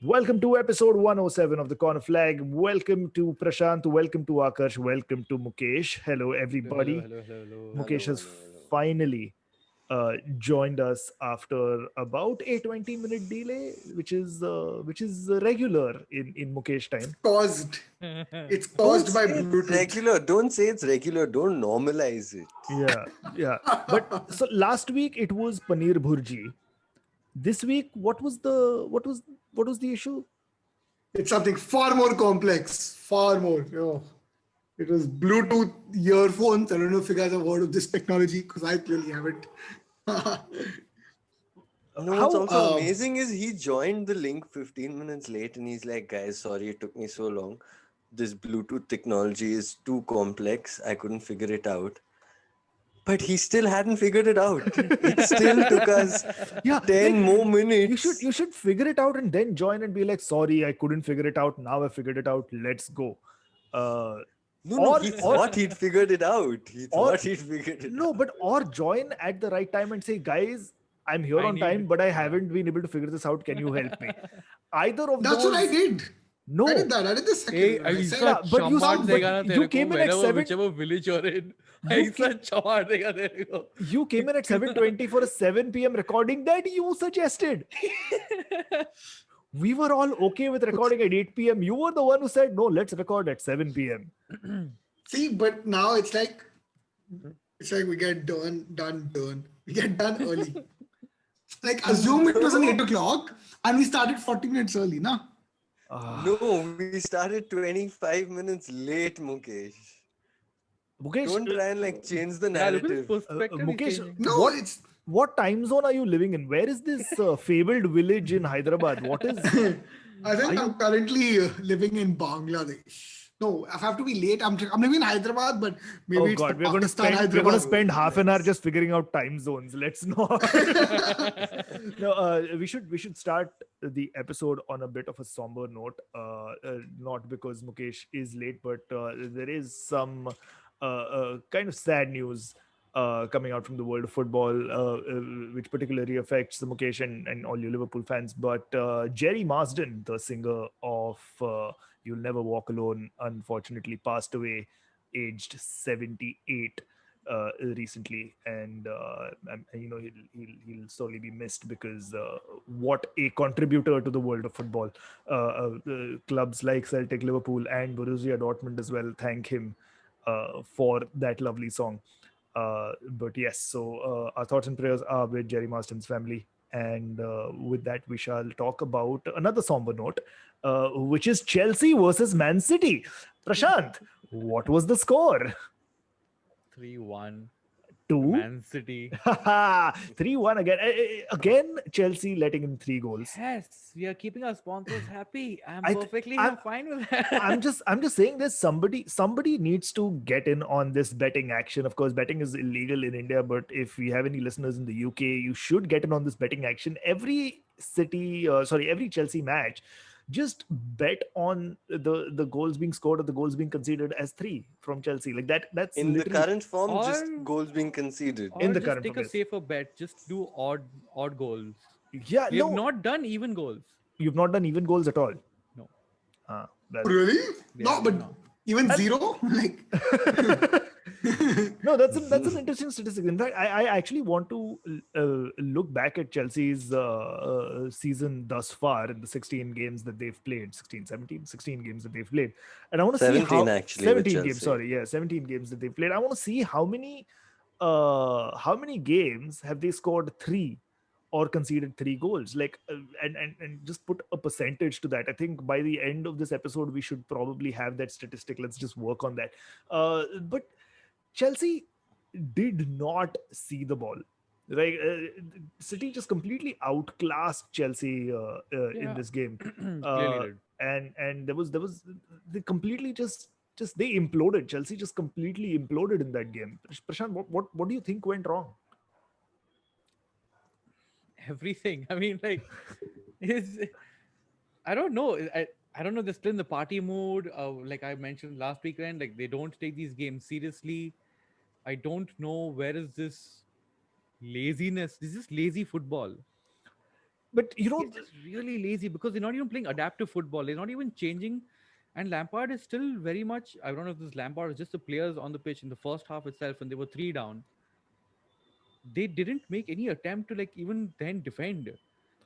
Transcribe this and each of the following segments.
Welcome to episode 107 of the Corner Flag. Welcome to Prashant. Welcome to Akash. Welcome to Mukesh. Hello, everybody. Mukesh has finally joined us after about a 20-minute delay, which is regular in Mukesh time. It's caused by Bluetooth. Regular. Don't say it's regular. Don't normalize it. Yeah. But so last week it was paneer bhurji. This week, what was the issue? It's something far more complex, far more. It was Bluetooth earphones. I don't know if you guys have heard of this technology because I clearly haven't. What's also amazing is he joined the link 15 minutes late and he's like, guys, sorry it took me so long. This Bluetooth technology is too complex. I couldn't figure it out. But he still hadn't figured it out. It still took us 10 more minutes. You should figure it out and then join and be like, sorry, I couldn't figure it out. Now I figured it out. Let's go. He thought he'd figured it out. Or join at the right time and say, guys, I'm here on time, but I haven't been able to figure this out. Can you help me? Either of those. That's what I did. No. I did that. I did the second one. You came in at 7. Whichever village you're in. You came in at 7:20 for a 7 p.m. recording that you suggested. We were all okay with recording at 8 p.m. You were the one who said, no, let's record at 7 p.m. See, but now it's like we get done. We get done early. Like, assume it was an 8 o'clock and we started 40 minutes early, no? No, we started 25 minutes late, Mukesh. Don't try and change the narrative. Mukesh, what time zone are you living in? Where is this fabled village in Hyderabad? What is? I think I'm currently living in Bangladesh. No, I have to be late. I'm living in Hyderabad, but maybe we're going to spend half an hour just figuring out time zones. Let's not. No, we should start the episode on a bit of a somber note. Not because Mukesh is late, but there is some kind of sad news coming out from the world of football, which particularly affects the Mukesh and all you Liverpool fans. But Jerry Marsden, the singer of You'll Never Walk Alone, unfortunately passed away aged 78 recently. And he'll sorely be missed because what a contributor to the world of football. Clubs like Celtic, Liverpool and Borussia Dortmund as well thank him for that lovely song. But yes, so our thoughts and prayers are with Jerry Marsden's family. And with that, we shall talk about another somber note, which is Chelsea versus Man City. Prashant, what was the score? 3-1. Man City. 3-1 again. Again, Chelsea letting in 3 goals. Yes, we are keeping our sponsors happy. I'm fine with that. I'm just saying this. Somebody needs to get in on this betting action. Of course, betting is illegal in India, but if we have any listeners in the UK, you should get in on this betting action. Every Chelsea match, just bet on the goals being scored or the goals being conceded as 3 from Chelsea. Like that's in the current form, just goals being conceded. In the current form, take a safer bet. Just do odd goals. Yeah, You've not done even goals. You've not done even goals at all. No. Really? Yeah, no, but even 0? No, that's an interesting statistic. In fact, I actually want to look back at Chelsea's season thus far in the 16 games that they've played, 16 games that they've played. And I want to see how 17 games, 17 games that they've played. I want to see how many games have they scored 3 or conceded 3 goals, and just put a percentage to that. I think by the end of this episode, we should probably have that statistic. Let's just work on that. But Chelsea did not see the ball. Right? City just completely outclassed Chelsea in this game. And there was they completely just they imploded. Chelsea just completely imploded in that game. Prashant, what do you think went wrong? Everything. I mean, I don't know. I don't know. They're still in the party mood. Like I mentioned last weekend, they don't take these games seriously. I don't know where is this laziness. This is lazy football. but It's just really lazy because they're not even playing adaptive football. They're not even changing. And Lampard is still very much, I don't know if this Lampard or just the players on the pitch in the first half itself, and they were three down. They didn't make any attempt to like even then defend.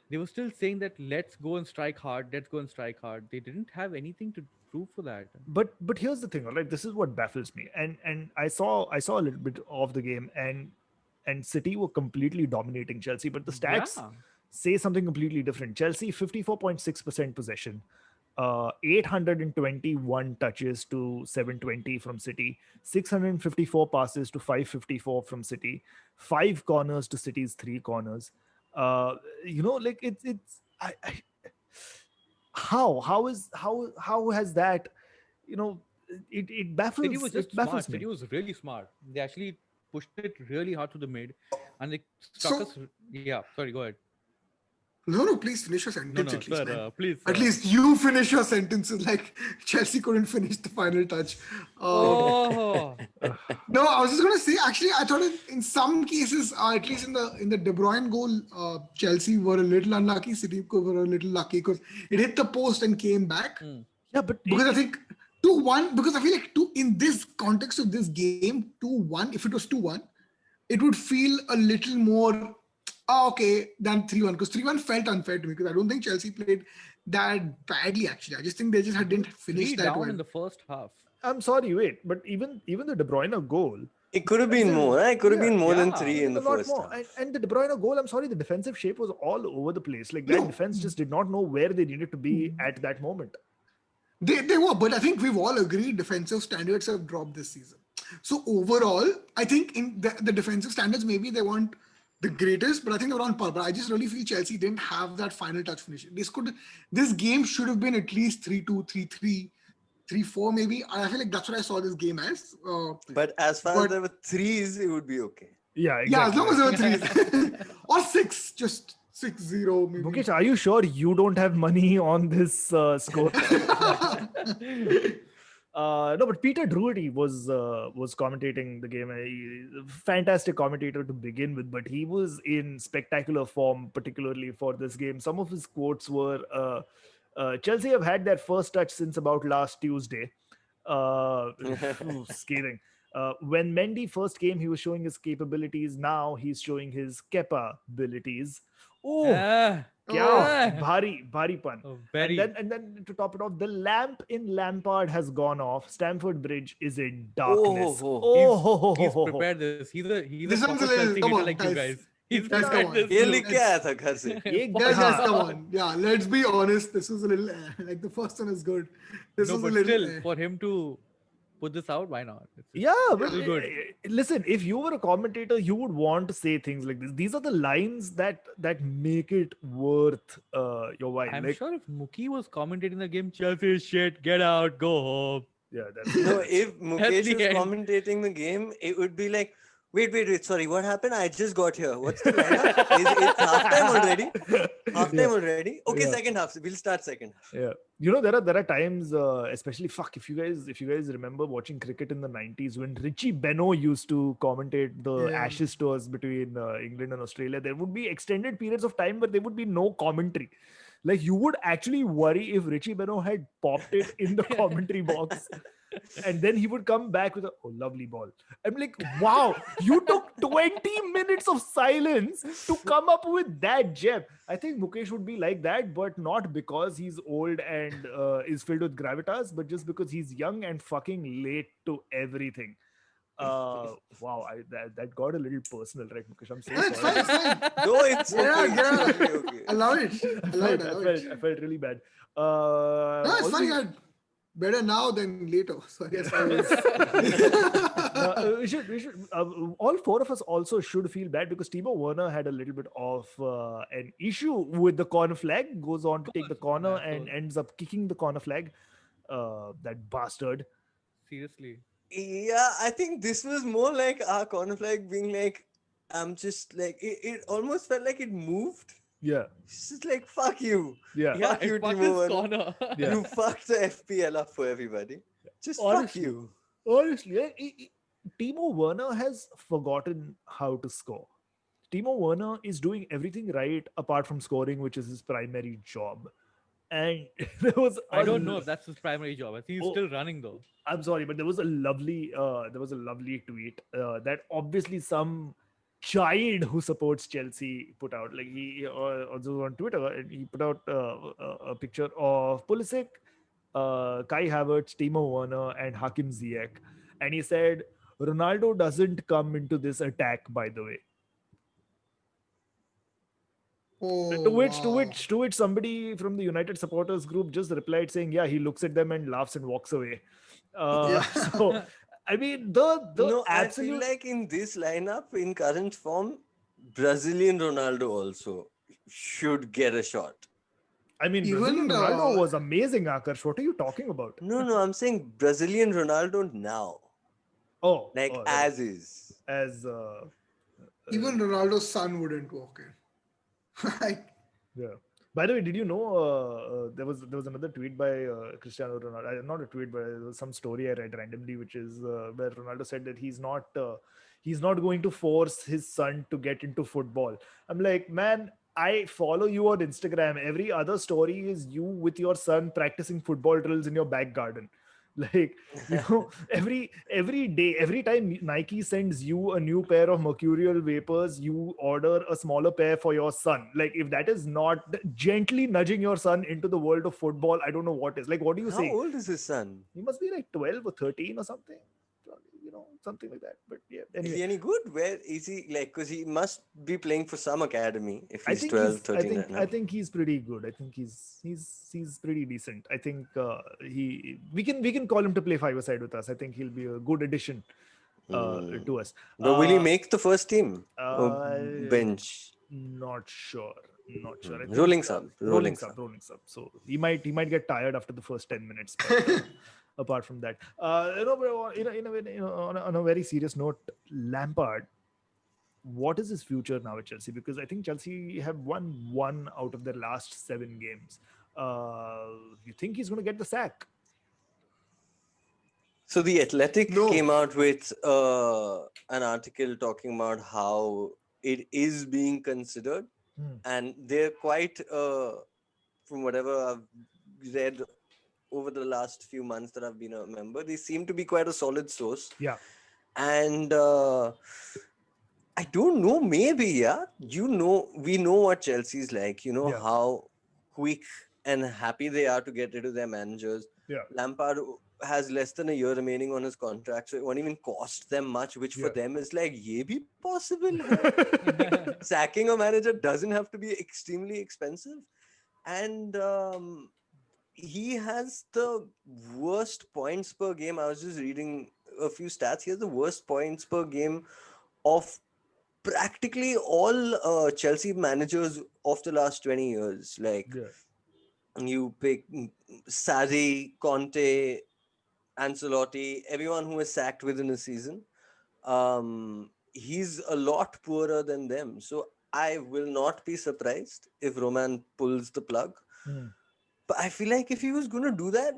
They were still saying that let's go and strike hard, let's go and strike hard. They didn't have anything to prove for that. but here's the thing, all right? This is what baffles me. And I saw a little bit of the game, and City were completely dominating Chelsea, but the stats Yeah. say something completely different. Chelsea 54.6% possession, 821 touches to 720 from City, 654 passes to 554 from City, five corners to City's three corners. Like it's how has that, you know it City was baffles just it baffles smart. me. City was really smart. They actually pushed it really hard to the mid and they stuck So us. Yeah, sorry, go ahead. no, please finish your No, sentence no, at least, sir, man. please. At least you finish your sentences like Chelsea couldn't finish the final touch. Oh, No, I was just gonna say. Actually, I thought in some cases, at least in the De Bruyne goal, Chelsea were a little unlucky. City were a little lucky because it hit the post and came back. mm. Yeah, but Because I think 2-1. Because I feel like in this context of this game, 2-1. If it was 2-1, it would feel a little more okay than 3-1. Because 3-1 felt unfair to me because I don't think Chelsea played that badly. Actually, I just think they just They were didn't finish three that down well. in the first half. I'm sorry, wait, but even the De Bruyne goal, It could have been more. It could have yeah, been more than yeah, three in a the lot first more. half. And the De Bruyne goal, I'm sorry, the defensive shape was all over the place. Like that No, defense just did not know where they needed to be at that moment. they were, but I think we've all agreed defensive standards have dropped this season. So overall, I think in the defensive standards, maybe they weren't the greatest, but I think they're on par. But I just really feel Chelsea didn't have that final touch finish. This game should have been at least 3-2, 3-3, 3-4 maybe. I feel like that's what I saw this game as. But as far as But there were threes, it would be okay. Yeah, yeah, as exactly. long as there were threes or six, just 6-0 maybe. Mukesh, are you sure you don't have money on this score? No, but Peter Drury was commentating the game. Fantastic commentator to begin with, but he was in spectacular form, particularly for this game. Some of his quotes were, "Chelsea have had their first touch since about last Tuesday." Scathing. When Mendy first came, he was showing his capabilities. Now he's showing his capabilities. Oh, Ah, Oh, kya bhari pun. oh, And very. then to top it off, the lamp in Lampard has gone off. Stamford Bridge is in Oh, darkness. oh. Oh, ho, ho, ho, He's ho, ho. prepared this. He's a this one's proper a little. Chelsea Come hater on, like you guys. guys. He's Guys, come prepared on. this. ये too. लिख के आया था घर से. Ek Guys, haan. come on. Yeah, let's be honest. This was a little like the first one is good. This No, was a but little. still, for him to put this out, why not? It's Yeah, but still good. listen, if you were a commentator, you would want to say things like this. These are the lines that make it worth your while. I'm Like, sure if Mookie was commentating the game, Chelsea is shit, get out, go home. yeah, No, that's if At Mukesh the is end. commentating the game, it would be like, wait, sorry, what happened? I just got here. What's the lineup? It's halftime already? Halftime already? Okay, Yeah. second half. We'll start second half. Yeah, there are times, especially if you guys remember watching cricket in the 90s when Richie Beno used to commentate the Yeah. Ashes tours between England and Australia. There would be extended periods of time where there would be no commentary. Like you would actually worry if Richie Beno had popped it in the commentary box. And then he would come back with a lovely ball. I'm like, wow, you took 20 minutes of silence to come up with that gem. I think Mukesh would be like that, but not because he's old and is filled with gravitas, but just because he's young and fucking late to everything. Wow, that got a little personal, right, Mukesh? I'm so Yeah, it's sorry. fine. It's fine. No, it's okay. Yeah, It's yeah. totally okay. Allow it. Allow it. Allow it. I felt really bad. No, it's Also, funny. Better now than later. So I guess I was. we should all four of us also should feel bad because Timo Werner had a little bit of an issue with the corner flag, goes on to take the corner Yeah, and so- ends up kicking the corner flag. That bastard. Seriously. Yeah, I think this was more like our corner flag being like, I'm just like, it almost felt like it moved. Yeah, It's just like, fuck you. yeah. Yeah, Fuck you, it fucked Timo his Werner. corner. Yeah. You fucked the FPL up for everybody. Just fuck Honestly. you. Honestly, Timo Werner has forgotten how to score. Timo Werner is doing everything right apart from scoring, which is his primary job. And there was I a don't know if that's his primary job. I think he's oh, still running though. I'm sorry, but there was a lovely tweet that obviously some child who supports Chelsea put out. Like he also on Twitter, and he put out a picture of Pulisic, Kai Havertz, Timo Werner, and Hakim Ziyech, and he said Ronaldo doesn't come into this attack. By the way, to Oh which to wow. which to which somebody from the United supporters group just replied saying, "Yeah, he looks at them and laughs and walks away." Yeah. So, I mean, the No, I feel absolute. like in this lineup, in current form, Brazilian Ronaldo also should get a shot. I mean, Brazilian Even Ronaldo was amazing, Akash. What are you talking about? No, I'm saying Brazilian Ronaldo now, Oh, like oh, right. as is. As even Ronaldo's son wouldn't walk in. Like, yeah. By the way, did you know there was another tweet by Cristiano Ronaldo? Not a tweet, but it was some story I read randomly, which is where Ronaldo said that he's not going to force his son to get into football. I'm like, man, I follow you on Instagram. Every other story is you with your son practicing football drills in your back garden. Like, every day, every time Nike sends you a new pair of mercurial vapors, you order a smaller pair for your son. Like, if that is not gently nudging your son into the world of football, I don't know what is. Like, what are you How saying? old is his son? He must be like 12 or 13 or something. Something like that. But yeah, Is anyway. he any good? Where is he? Like, because he must be playing for some academy if I he's think 12, he's. 13 right I now. think he's pretty good. I think he's pretty decent. I think we can call him to play five-a-side with us. I think he'll be a good addition Hmm. to us. But will he make the first team? Or Uh, bench? Not sure. Not sure. I think Rolling sub. rolling Rolling sub, sub. rolling sub. So he might get tired after the first 10 minutes. But apart from that, but on a very serious note, Lampard. What is his future now at Chelsea? Because I think Chelsea have won one out of their last 7 games. You think he's going to get the sack? So the Athletic no. came out with an article talking about how it is being considered, Hmm. and they're quite, from whatever I've read over the last few months that I've been a member, they seem to be quite a solid source. Yeah. And I don't know, maybe, yeah. We know what Chelsea's like. You know Yeah. how quick and happy they are to get rid of their managers. Yeah. Lampard has less than a year remaining on his contract, so it won't even cost them much, which for Yeah. them is like, ye bhi possible hai. Sacking a manager doesn't have to be extremely expensive. And he has the worst points per game. I was just reading a few stats. He has the worst points per game of practically all Chelsea managers of the last 20 years. Like, Yeah. you pick Sarri, Conte, Ancelotti, everyone who is sacked within a season. He's a lot poorer than them. So I will not be surprised if Roman pulls the plug. Hmm. But I feel like if he was going to do that,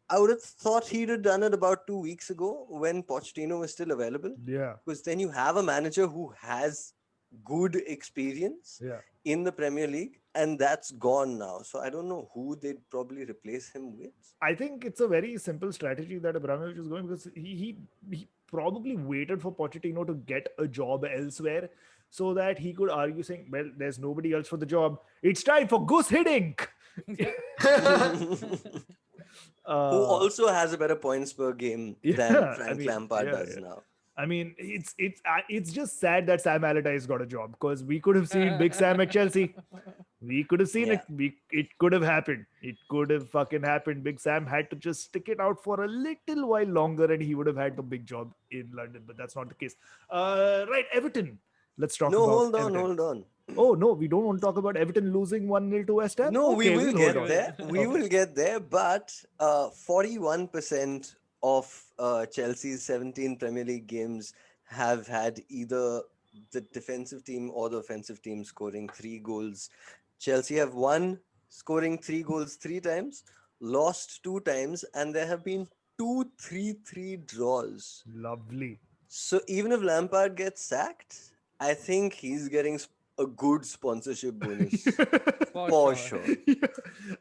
I would have thought he'd have done it about 2 weeks ago when Pochettino was still available. Yeah. Because then you have a manager who has good experience Yeah. in the Premier League, and that's gone now. So I don't know who they'd probably replace him with. I think it's a very simple strategy that Abramovich is going, because he probably waited for Pochettino to get a job elsewhere so that he could argue saying, well, there's nobody else for the job. It's time for Guus Hiddink. Who uh, also has a better points per game than yeah, Frank Lampard does now. I mean, it's just sad that Sam Allardyce got a job, because we could have seen Big Sam at Chelsea. We could have seen Yeah. it could have happened. It could have fucking happened. Big Sam had to just stick it out for a little while longer, and he would have had the big job in London. But that's not the case. Right, Everton. Let's talk No, about hold on, Everton. hold on. Oh no, we don't want to talk about Everton losing 1-0 to West Ham. No, we Okay, will we'll hold get on. there. We Okay. will get there. But 41% of Chelsea's 17 Premier League games have had either the defensive team or the offensive team scoring 3 goals. Chelsea have won, scoring 3 goals 3 times, lost 2 times, and there have been 2 3-3 draws. Lovely. So even if Lampard gets sacked, I think he's getting a good sponsorship bonus For for sure. sure.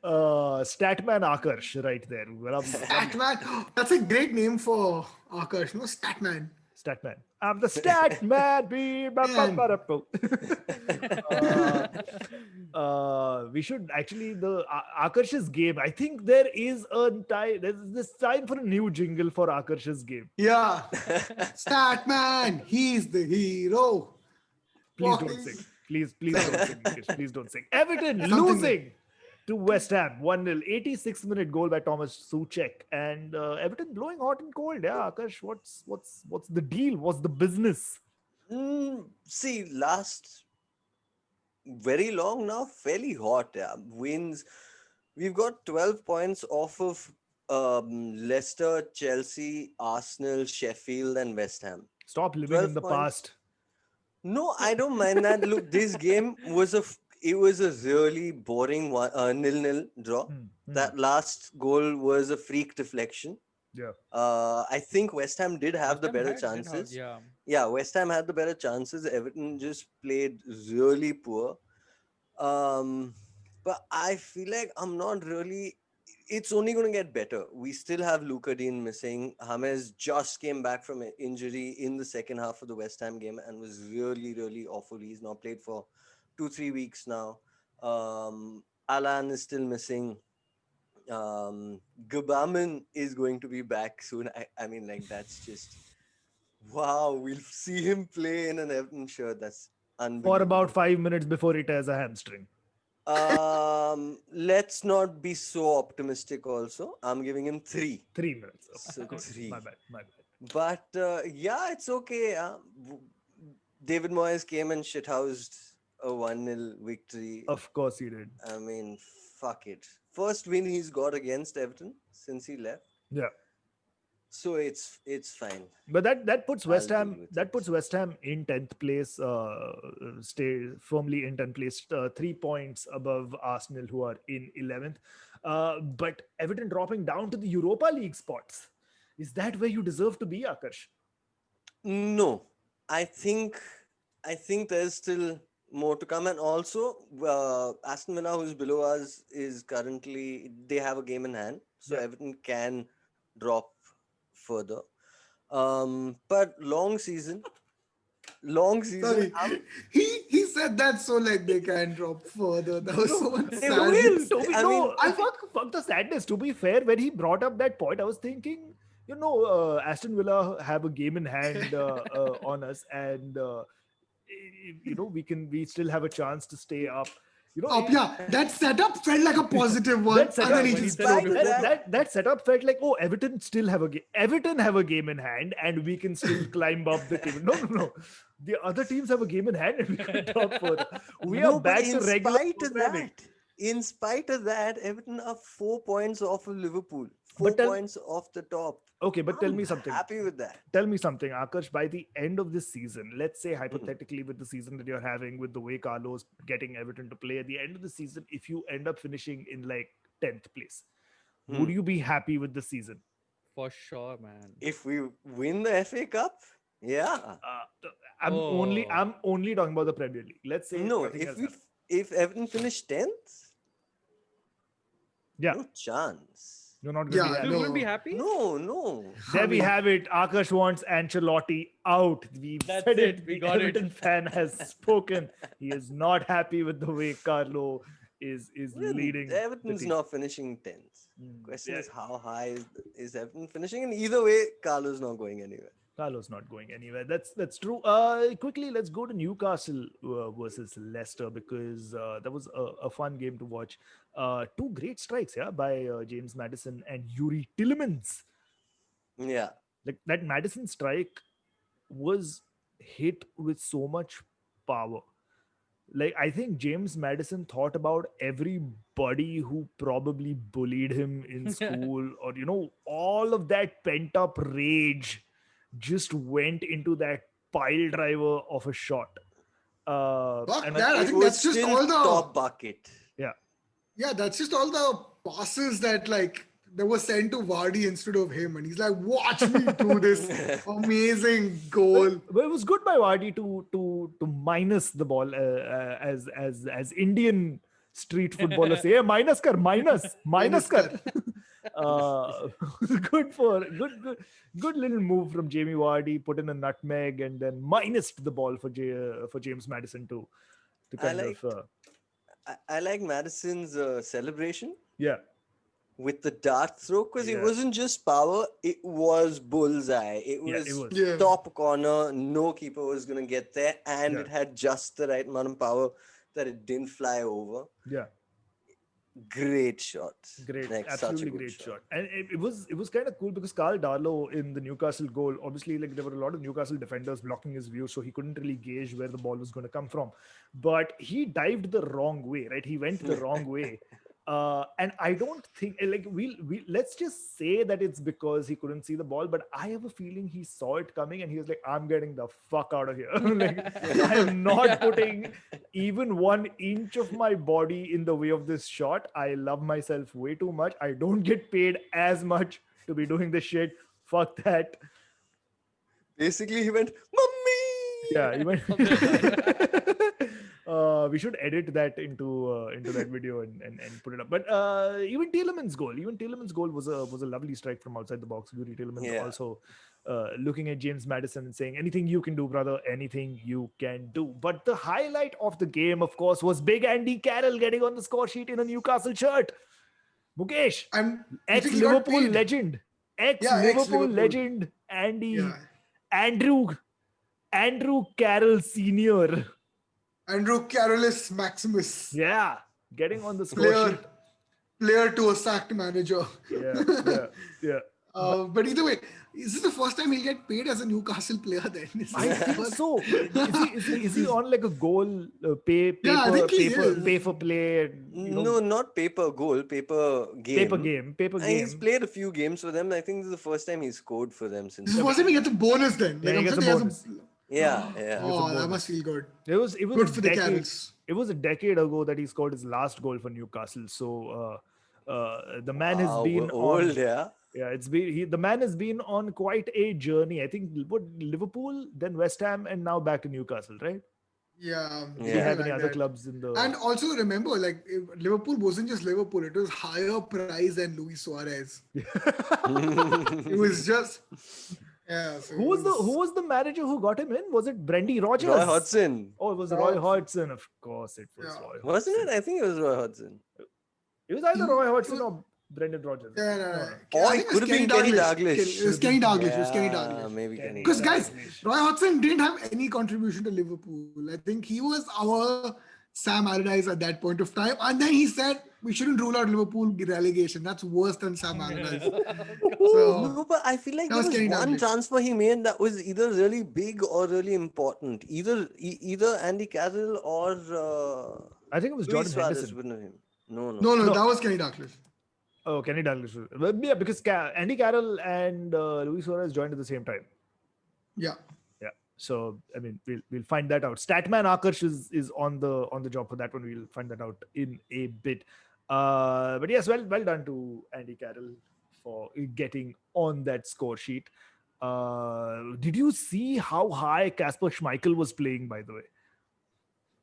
Statman Akarsh right there. Statman. That's a great name for Akash. No, Statman. Statman. I'm the Statman. Man. We should actually the Akarsh's game. I think there is a time. There's this time for a new jingle for Akarsh's game. Yeah. Statman. He's the hero. Please don't Walking- sing. Please don't sing. Mukesh. Please don't sing. Everton Something losing to West Ham 1-0. 86-minute goal by Thomas Soucek. And Everton blowing hot and cold. Yeah, Akash, what's the deal? What's the business? See, last very long now, fairly hot. Yeah. Wins. We've got 12 points off of Leicester, Chelsea, Arsenal, Sheffield, and West Ham. Stop living 12 in the points. past. No, I don't mind that. Look, this game was a really boring one, 0-0 draw. That last goal was a freak deflection. Yeah. I think West Ham did have the better West Ham chances. yeah. West Ham had the better chances. Everton just played really poor. But I feel like I'm not really. It's only going to get better. We still have Luka Dean missing. James just came back from an injury in the second half of the West Ham game and was really, really awful. He's now played for 2-3 weeks now. Alan is still missing. Gabaman is going to be back soon. I mean, like, that's just wow. We'll see him play in an Everton shirt. That's unbelievable. For about 5 minutes before he tears a hamstring. Let's not be so optimistic also. I'm giving him 3. 3 minutes. So Okay. 3. My bad. But yeah, it's okay. David Moyes came and shithoused a 1-0 victory. Of course he did. I mean, fuck it. First win he's got against Everton since he left. Yeah. So it's fine. But that puts West I'll Ham deal with that it. puts West Ham in 10th place, stay firmly in 10th place, 3 points above Arsenal, who are in 11th. But Everton dropping down to the Europa League spots. Is that where you deserve to be, Akarsh? No, I think there's still more to come, and also Aston Villa, who's below us, is currently they have a game in hand, so Yeah. Everton can drop further. But long season. Sorry. I'm- He said that so like they can drop further. That was so much They sad. will. To be, I mean, fuck the sadness. To be fair, when he brought up that point, I was thinking, Aston Villa have a game in hand on us, and we still have a chance to stay up. That setup felt like a positive one. That setup, And then he when he just said dropped it it. that setup felt like, Everton still have a game. Everton have a game in hand, and we can still climb up the table. No. The other teams have a game in hand, and we can drop further. We are No, back but to regular programming. in spite of that, Everton are 4 points off of Liverpool. 4 But tell- points off the top. Okay, but tell I'm me something. Happy with that. Tell me something, Akash. By the end of this season, let's say hypothetically with the season that you're having, with the way Carlos getting Everton to play, at the end of the season, if you end up finishing in like 10th place, would you be happy with the season? For sure, man. If we win the FA Cup, yeah. I'm only Oh. talking about the Premier League. Let's say No, nothing else happens. if Everton finish 10th, Yeah, no chance. you're not going to Yeah, be happy. You no. wouldn't be happy? No. There we have it. Akash wants Ancelotti out. We That's said it. it. We The got it. Everton fan has spoken. He is not happy with the way Carlo is leading. the Everton's team. not finishing 10th. Question Yeah. is how high is Everton finishing? And either way, Carlo's not going anywhere. Carlos not going anywhere. That's true. Quickly, let's go to Newcastle versus Leicester, because that was a fun game to watch. 2 great strikes, by James Maddison and Yuri Tielemans. Yeah. Like that Maddison strike was hit with so much power. Like, I think James Maddison thought about everybody who probably bullied him in school, or all of that pent up rage just went into that pile driver of a shot. Fuck And that. I It think was that's just still all the top bucket. Yeah, that's just all the passes that like that was sent to Vardy instead of him, and he's like, "Watch me do this amazing goal." But it was good by Vardy to minus the ball as Indian street footballers say, minus kar, minus kar. uh, good little move from Jamie Vardy, put in a nutmeg and then minused the ball for James Maddison to kind of I like Madison's celebration yeah. with the dart throw, because it Yeah. wasn't just power, it was bullseye. It Yeah, was, it was. Yeah. top corner, no keeper was going to get there, and Yeah. it had just the right amount of power that it didn't fly over. Yeah. Great shot. Great, Like, such a absolutely good great shot. shot. And it was kind of cool because Carl Darlow in the Newcastle goal, obviously, like there were a lot of Newcastle defenders blocking his view, so he couldn't really gauge where the ball was going to come from. But he dived the wrong way, right? He went the wrong way. And I don't think like we let's just say that it's because he couldn't see the ball, but I have a feeling he saw it coming and he was like, I'm getting the fuck out of here. Like I am not putting even 1 inch of my body in the way of this shot. I love myself way too much. I don't get paid as much to be doing this shit. Fuck that. Basically, he went, "Mummy!" Yeah, even we should edit that into that video and put it up. But even Tielemans' goal was a lovely strike from outside the box. Yuri Tielemans also looking at James Maddison and saying, "Anything you can do, brother. Anything you can do." But the highlight of the game, of course, was big Andy Carroll getting on the score sheet in a Newcastle shirt. Mukesh, And ex-Liverpool legend, ex-Liverpool ex-Liverpool. legend, Andy. Yeah. Andrew Carroll Senior. Andrew Carolus Maximus, Yeah, getting on the score sheet. player to a sacked manager. Yeah. But either way, is this the first time he'll get paid as a Newcastle player then? I think so. Is he on like a goal pay I think he is. pay for play? No, not paper goal, paper game. Paper And game. he's played a few games for them. I think this is the first time he scored for them since. This is the first time he gets a bonus then. Yeah, he I'm gets sure a he bonus. Yeah. Oh, that must feel good. It was Good a for the decade. Carrolls. It was a decade ago that he scored his last goal for Newcastle. So the man has been old, on. yeah. Yeah, the man has been on quite a journey. I think Liverpool, then West Ham, and now back to Newcastle, right? Yeah. Do you have any other clubs in the? And also remember, like Liverpool wasn't just Liverpool; it was higher price than Luis Suarez. It was just. Yeah. So Who was the manager who got him in? Was it Brendy Rodgers? Roy Hodgson. Oh, it was Roy Hodgson. Of course, it was Yeah. Roy Hodgson. Wasn't it? I think it was Roy Hodgson. It was either Roy Hodgson or Brendan Rodgers. No. Or I it think could have been Kenny Dalglish. It was Kenny Dalglish. Yeah, It was Kenny Dalglish. maybe Kenny. Because guys, Roy Hodgson didn't have any contribution to Liverpool. I think he was our Sam Allardyce at that point of time. And then he said, we shouldn't rule out Liverpool relegation. That's worse than Sam Allardyce. No, but I feel like that there was was Kenny one Dalglish. transfer he made that was either really big or really important. Either Andy Carroll or I think it was Luis Jordan Suarez Henderson. wouldn't have him. No. No, that was Kenny Dalglish. Oh, Kenny Dalglish. Yeah, because Andy Carroll and Luis Suarez joined at the same time. Yeah. Yeah. So I mean, we'll find that out. Statman Akarsh is on the job for that one. We'll find that out in a bit. But yes, well done to Andy Carroll for getting on that score sheet. Did you see how high Kasper Schmeichel was playing, by the way?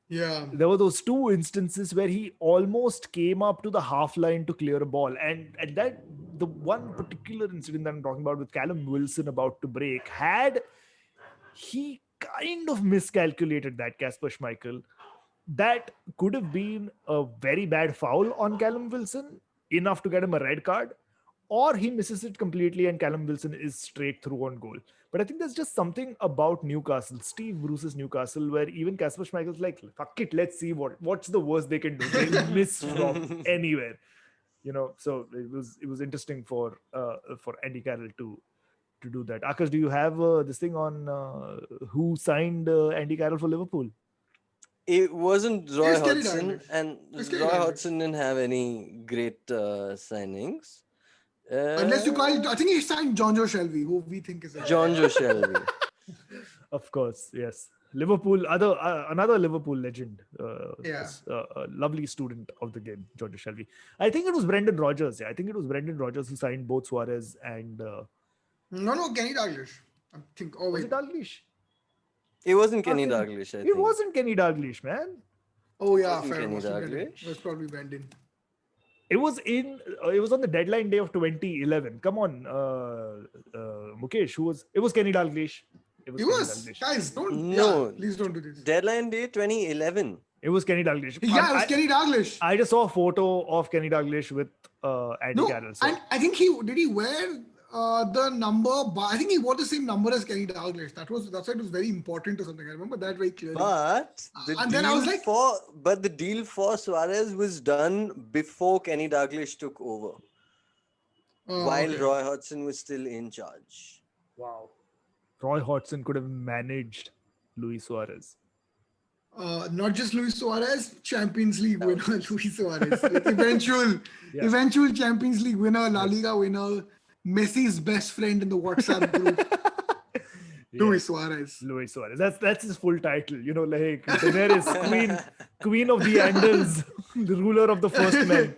Yeah. There were those 2 instances where he almost came up to the half line to clear a ball. And at that, the one particular incident that I'm talking about with Callum Wilson about to break, had he kind of miscalculated that, Kasper Schmeichel, that could have been a very bad foul on Callum Wilson, enough to get him a red card, or he misses it completely and Callum Wilson is straight through on goal. But I think there's just something about Newcastle, Steve Bruce's Newcastle, where even Kasper Schmeichel's like, fuck it, let's see what's the worst they can do. They miss from anywhere, So it was interesting for Andy Carroll to do that. Akash, do you have this thing on who signed Andy Carroll for Liverpool? It wasn't Roy Yes, Kenny Hodgson, Dalglish. and Yes, Kenny Roy Dalglish. Hodgson didn't have any great signings. Unless you call it, I think he signed John Joe Shelby, who we think is a John Joe Shelby. Of course, yes. Liverpool, another Liverpool legend, Yeah. a lovely student of the game, George Shelby. I think it was Brendan Rodgers. Yeah, I think it was Brendan Rodgers who signed both Suarez and No, Kenny Dalglish. I think. Oh was wait. it Dalglish? It wasn't Kenny Fucking, Dalglish, I it think. wasn't Kenny Dalglish, man. Oh It yeah, wasn't fair. Kenny Must be Brendan. It was Dalglish. probably Brendan. It was in. It was on the deadline day of 2011. Come on, Mukesh. Who was? It was Kenny Dalglish. It was It Kenny was, Dalglish. guys. Don't. Yeah, No, please don't do this. deadline day 2011. It was Kenny Dalglish. Yeah, it was Kenny Dalglish. I just saw a photo of Kenny Dalglish with Andy No, Carroll. So and I think he wear the number. I think he wore the same number as Kenny Dalglish. That's why it was very important or something. I remember that very clearly. But And then I was like- the deal for Suarez was done before Kenny Dalglish took over, while Okay. Roy Hodgson was still in charge. wow, Roy Hodgson could have managed Luis Suarez. Not just Luis Suarez, Champions League winner Luis Suarez. Like Yeah. eventual Champions League winner, La Liga winner, Messi's best friend in the WhatsApp group, Luis Suarez. Luis Suarez. That's his full title. You know, like Daenerys, Queen of the Andals, the ruler of the first men.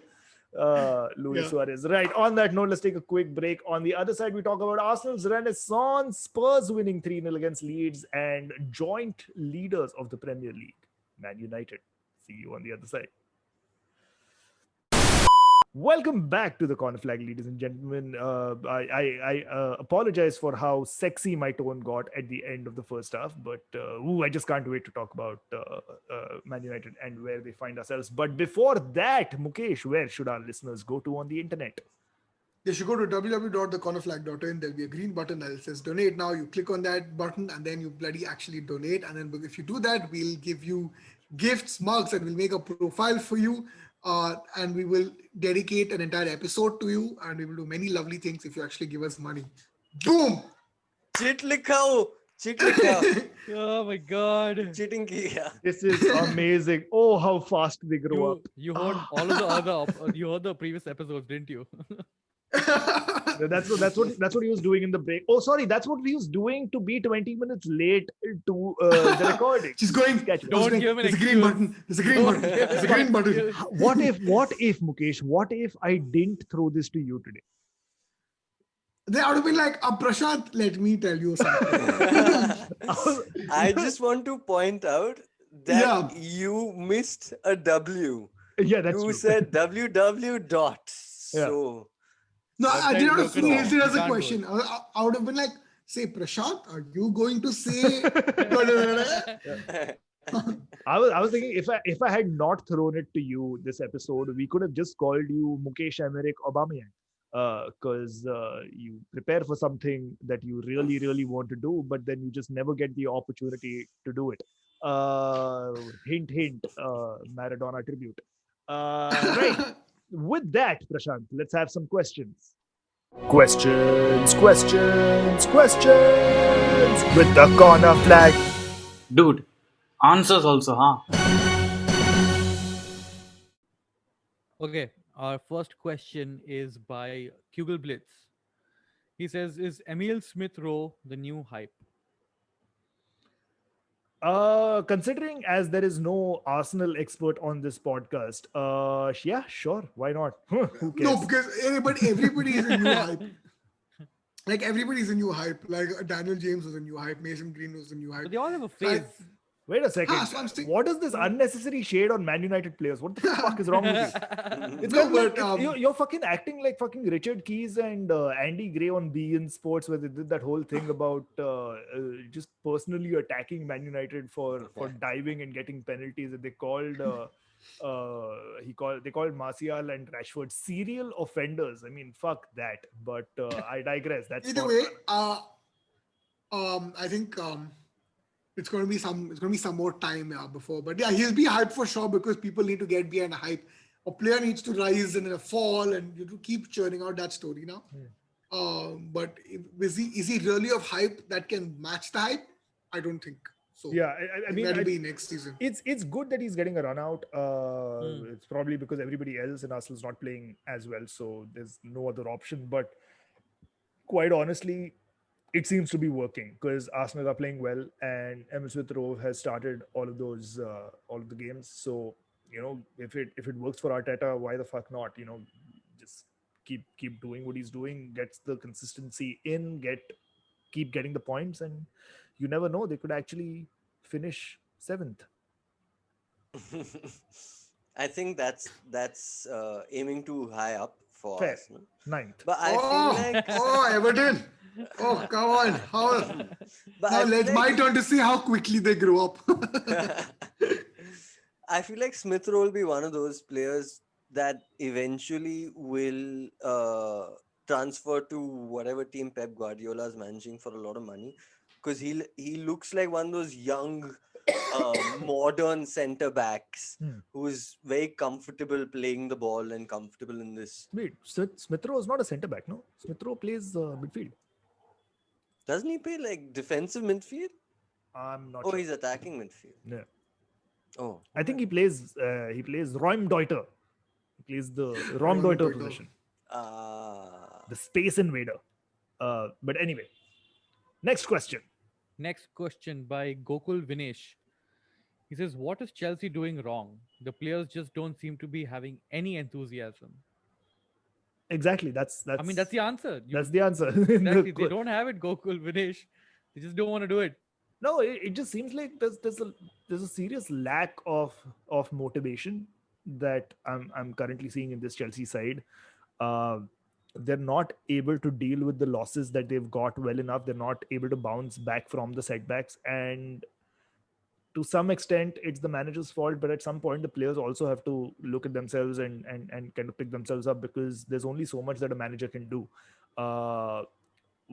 Luis Yeah. Suarez. Right. On that note, let's take a quick break. On the other side, we talk about Arsenal's renaissance, Spurs winning 3-0 against Leeds, and joint leaders of the Premier League, Man United. See you on the other side. Welcome back to the Corner Flag, ladies and gentlemen. I apologize for how sexy my tone got at the end of the first half, but I just can't wait to talk about Man United and where they find ourselves. But before that, Mukesh, where should our listeners go to on the internet? They should go to www.thecornerflag.in. There'll be a green button that says donate now. You click on that button and then you bloody actually donate. And then if you do that, we'll give you gifts, mugs, and we'll make a profile for you. And we will dedicate an entire episode to you. And we will do many lovely things if you actually give us money. Boom! Chit likhao, chit likha, Oh my god. cheating kiya. This is amazing. Oh, how fast they grow up. You heard all of the other you heard the previous episodes, didn't you? That's what he was doing in the break. Oh, sorry, that's what he was doing to be 20 minutes late to the recording. She's going. Sketch. Don't give an There's a green excuse. button. There's a green button. There's a green button. What if Mukesh? What if I didn't throw this to you today? They ought to be like, Prashant, let me tell you something. I just want to point out that Yeah. you missed a W. Yeah, that's You true. said WW dot. Yeah. So No, I Sometimes did not you can phrase it do. as You a can't do question. I would have been like, say, Prashant, are you going to say? I was thinking if I had not thrown it to you this episode, we could have just called you Mukesh Emerick Aubameyang. Because you prepare for something that you really want to do, but then you just never get the opportunity to do it. Hint, hint. Maradona tribute. Right. With that, Prashant, let's have some questions. Questions with the corner flag. Dude, answers also, huh? Okay, our first question is by Kugel Blitz. He says, "Is Emil Smith Rowe the new hype?" Considering as there is no Arsenal expert on this podcast, yeah, sure, why not? Who cares? No, because everybody is a new hype. Like everybody's a new hype. Like Daniel James was a new hype. Mason Green was a new hype. But they all have a So I- phase. Wait a second. so I'm saying- What is this unnecessary shade on Man United players? What the fuck is wrong with you? It's No, kind of like, but, you're fucking acting like fucking Richard Keys and Andy Gray on beIN Sports, where they did that whole thing about just personally attacking Man United for diving and getting penalties. And they called they called Martial and Rashford serial offenders. I mean, fuck that. But I digress. That's Either for- way, I think it's going to be some more time before. But yeah, he'll be hyped for sure because people need to get behind a hype. A player needs to rise and then fall, and you have to keep churning out that story now. But is he really of hype that can match the hype? I don't think so. Yeah, I mean, that'll be next season. it's good that he's getting a run out. It's probably because everybody else in Arsenal's not playing as well, so there's no other option. But quite honestly, it seems to be working because Arsenal are playing well, and Emil Smith Rowe has started all of the games. So if it works for Arteta, why the fuck not? Just keep doing what he's doing, gets the consistency in, keep getting the points, and you never know, they could actually finish seventh. I think that's aiming too high up for Fair. Arsenal. Ninth. But I feel Oh, like oh, Everton. Oh, come on. How? but Now I feel let's my like turn to see how quickly they grow up. I feel like Smith Rowe will be one of those players that eventually will transfer to whatever team Pep Guardiola is managing for a lot of money, because he looks like one of those young, modern centre backs Hmm. who is very comfortable playing the ball and comfortable in this. Wait, Smith Rowe is not a centre back, no? Smith Rowe plays midfield. Doesn't he play like defensive midfield? I'm not Oh, sure. he's attacking midfield. Yeah. Oh, I think he plays Raumdeuter. He plays the Raumdeuter Raumdeuter. position, ah. the space invader. But anyway, next question. Next question by Gokul Vinesh. He says, "What is Chelsea doing wrong? The players just don't seem to be having any enthusiasm." Exactly. That's I mean, that's the answer. that's the answer. Exactly. They don't have it, Gokul Vinesh. They just don't want to do it. No, it just seems like there's a serious lack of motivation that I'm currently seeing in this Chelsea side. Uh, they're not able to deal with the losses that they've got well enough. They're not able to bounce back from the setbacks, and to some extent it's the manager's fault, but at some point the players also have to look at themselves and kind of pick themselves up, because there's only so much that a manager can do. uh,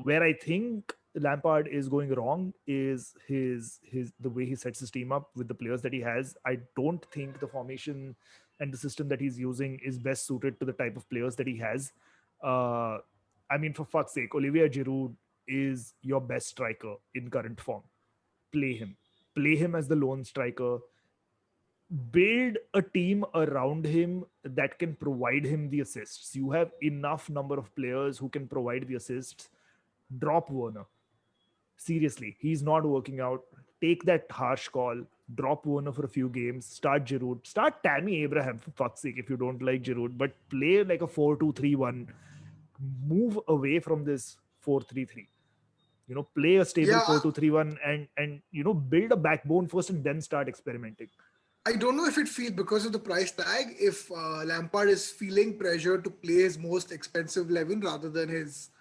where I think Lampard is going wrong is his the way he sets his team up with the players that he has. I don't think the formation and the system that he's using is best suited to the type of players that he has. uh, I mean, for fuck's sake, Olivier Giroud is your best striker in current form. Play him. Play him as the lone striker. Build a team around him that can provide him the assists. You have enough number of players who can provide the assists. Drop Werner. Seriously, he's not working out. Take that harsh call. Drop Werner for a few games. Start Giroud. Start Tammy Abraham, for fuck's sake, if you don't like Giroud. But play like a 4-2-3-1. Move away from this 4-3-3. Play a stable Yeah, 4-2-3-1, and build a backbone first and then start experimenting. I don't know if it feels because of the price tag, if Lampard is feeling pressure to play his most expensive 11 rather than his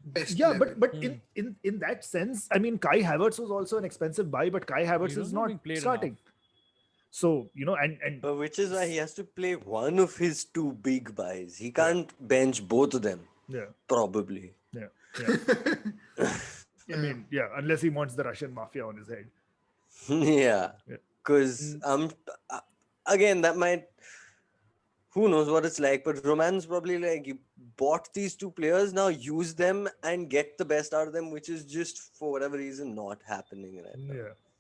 best Yeah, 11. but in that sense, I mean, Kai Havertz was also an expensive buy, but Kai Havertz He's is not not being played starting. So and But which is why he has to play one of his two big buys. He can't bench both of them, yeah, probably. yeah. I mean, yeah, unless he wants the Russian mafia on his head. Yeah. Yeah. Because again, that might, who knows what it's like, but Roman's probably like, you bought these two players, now use them and get the best out of them, which is just for whatever reason not happening right now.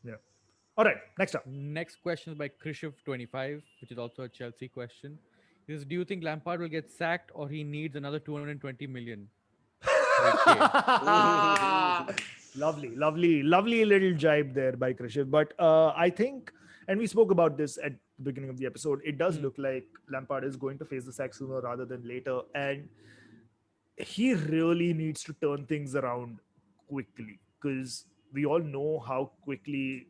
Yeah. All right, next up. Next question is by Krishiv25, which is also a Chelsea question. He says, "Do you think Lampard will get sacked or he needs another 220 million?" Lovely little jibe there by Krishiv. But I think, and we spoke about this at the beginning of the episode, it does look like Lampard is going to face the sack sooner rather than later, and he really needs to turn things around quickly, because we all know how quickly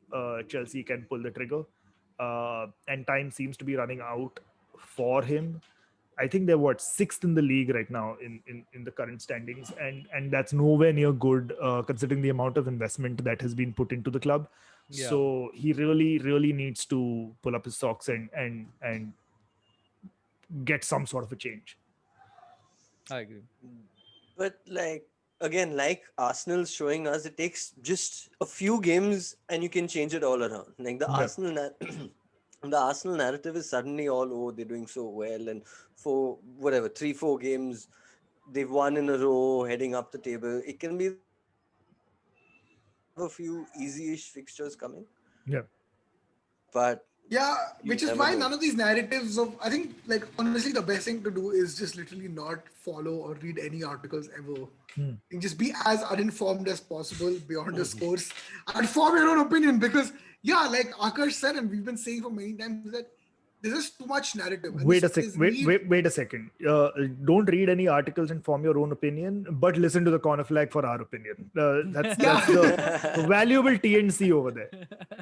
Chelsea can pull the trigger, and time seems to be running out for him. I think they're sixth in the league right now in the current standings, and that's nowhere near good, considering the amount of investment that has been put into the club. Yeah. So he really needs to pull up his socks and get some sort of a change. I agree. But like, again, like Arsenal's showing us, it takes just a few games and you can change it all around. Like the the Arsenal narrative is suddenly all, oh, they're doing so well, and for whatever 3-4 games they've won in a row, heading up the table. It can be the same thing for Chelsea. They have a few easy-ish fixtures coming, Yeah. but Yeah, You which is never why know. none of these narratives of, I think, like, honestly, the best thing to do is just literally not follow or read any articles ever. And just be as uninformed as possible beyond the scores and form your own opinion. Because, yeah, like Akash said, and we've been saying for many times that there's just too much narrative and Wait a sec. there's need. Wait a second. Don't read any articles and form your own opinion, but listen to the corner flag for our opinion. That's the valuable TNC over there.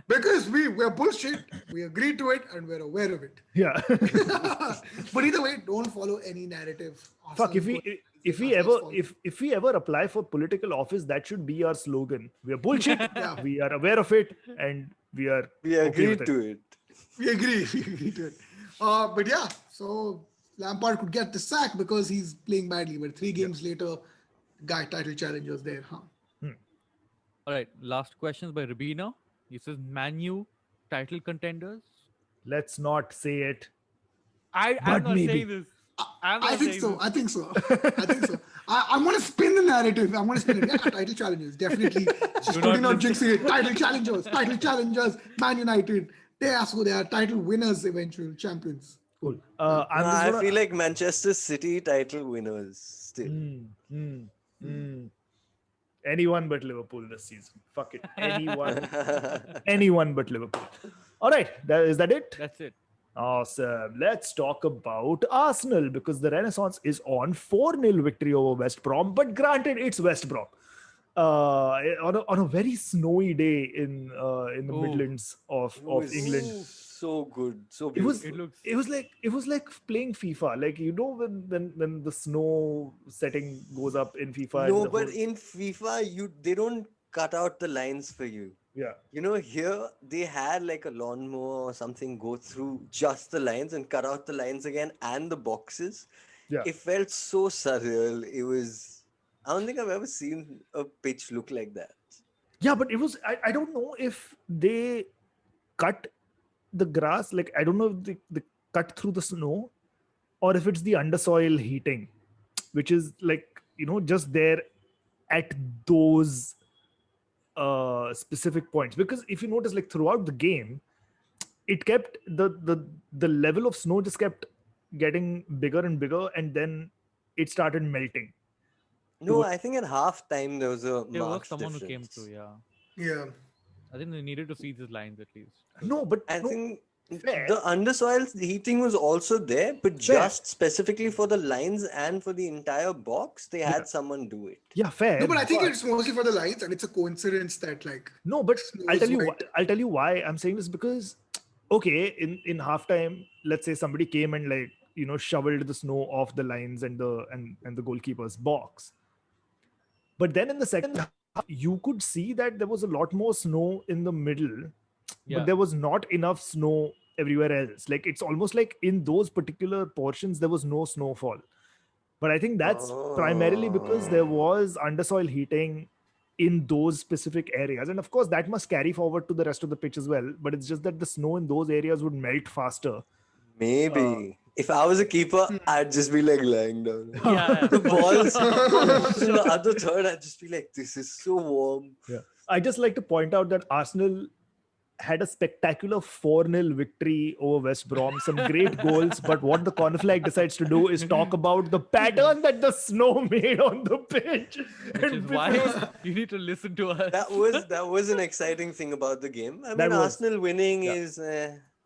Because we're bullshit, we agree to it, and we're aware of it. Yeah. But either way, don't follow any narrative. Fuck. Arsenal If we Arsenal's ever fault. if we ever apply for political office, that should be our slogan. We are bullshit. Yeah. We are aware of it, and we are We okay agreed with to it. We agree to it. But yeah, so Lampard could get the sack because he's playing badly. But 3 games later, guy title challengers there, huh? All right, last questions by Rabina. He says, Manu title contenders. Let's not say it. I'm But not maybe. saying this. I'm not I think saying so. this. I think so. I think so. I'm going to spin the narrative. I'm going to spin it. Yeah, title challengers. Definitely. Just Do totally not not jinxing it. Title challengers, Man United. They are title winners, eventual champions. Cool. I'm just I gonna- feel like Manchester City title winners still. Anyone but Liverpool this season. Fuck it. Anyone but Liverpool. All right. Is that it? That's it. Awesome. Let's talk about Arsenal because the Renaissance is on 4-0 victory over West Brom. But granted, it's West Brom. On a very snowy day in the Ooh. Midlands of It was England. So good. So It was beautiful. it was like playing FIFA. Like when the snow setting goes up in FIFA. No, and the but whole- in FIFA, they don't cut out the lines for you. yeah. You know, here they had like a lawnmower or something go through just the lines and cut out the lines again and the boxes. Yeah. It felt so surreal. It was, I don't think I've ever seen a pitch look like that. Yeah, but it was I don't know if they cut the grass, like I don't know if they cut through the snow or if it's the undersoil heating, which is like, just there at those specific points. Because if you notice, like throughout the game, it kept the level of snow just kept getting bigger and bigger, and then it started melting. No, I think at half time there was a There was marked someone difference. who came through, yeah. Yeah. I think they needed to see these lines at least. No, but I no, think fair. the undersoil heating was also there, but Fair. just specifically for the lines and for the entire box, they had someone do it. yeah, fair. No, but I think it's mostly for the lines, and it's a coincidence that, like, No, but Snow I'll is tell you. white. I'll tell you why I'm saying this, because, okay, in halftime, let's say somebody came and shoveled the snow off the lines and the goalkeeper's box. But then in the second half, you could see that there was a lot more snow in the middle, Yeah. but there was not enough snow everywhere else. Like it's almost like in those particular portions there was no snowfall. But I think that's primarily because there was undersoil heating in those specific areas. And of course, that must carry forward to the rest of the pitch as well. But it's just that the snow in those areas would melt faster. Maybe. If I was a keeper, I'd just be like lying down. Yeah. The balls in the other third, I'd just be like, this is so warm. Yeah. I just like to point out that Arsenal had a spectacular 4-0 victory over West Brom. Some great goals. But what the corner flag decides to do is talk about the pattern that the snow made on the pitch. Which is why you need to listen to us. That was an exciting thing about the game. I That mean, was. Arsenal winning Yeah. is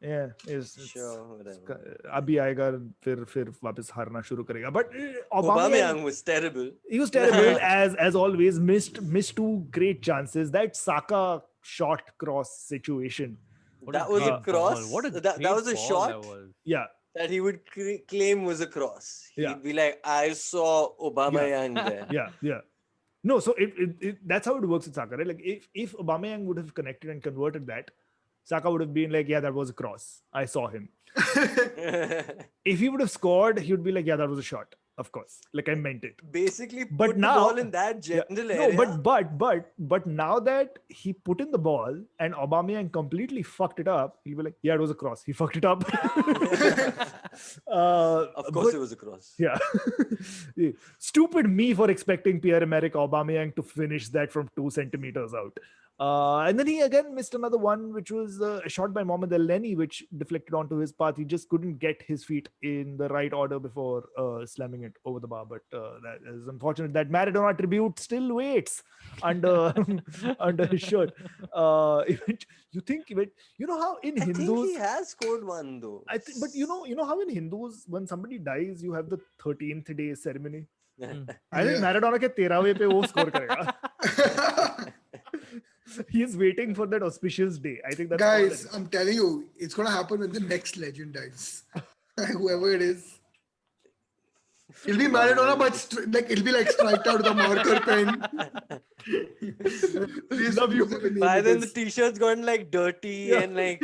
Yeah, it's sure, whatever. अभी आएगा फिर वापस हारना शुरू करेगा. But Aubameyang was terrible. he was terrible as always. Missed 2 great chances. That Saka shot cross situation. What That a was a great cross. ball. What a That great was a ball shot. that was. Yeah, That he would claim was a cross. He'd Yeah. be like, I saw Aubameyang there. yeah. No, so that's how it works with Saka, right? Like if Aubameyang would have connected and converted that, Saka would have been like, yeah, that was a cross. I saw him. If he would have scored, he would be like, yeah, that was a shot. Of course. Like I meant it. Basically, But put now- the ball in that general area. No, but now that he put in the ball and Aubameyang completely fucked it up, he'll be like, yeah, it was a cross. He fucked it up. Of course, but it was a cross. yeah. Stupid me for expecting Pierre-Emerick Aubameyang to finish that from 2 centimeters out. And then he again missed another one, which was a shot by Mohamed El-Neni, which deflected onto his path. He just couldn't get his feet in the right order before slamming it over the bar. But that is unfortunate. That Maradona tribute still waits under under his shirt. You think even you know how in I think Hindus he has scored one though. but you know how in Hindus when somebody dies you have the 13th day ceremony. I think Maradona ke 13वें पे वो score करेगा. He is waiting for that auspicious day. I think that's Guys, I'm telling you, it's gonna happen when the next legend dies. Whoever it is. It'll be Maradona, but it'll be like striked out with a marker pen. Please Love you. By then the t-shirt's gotten like dirty and like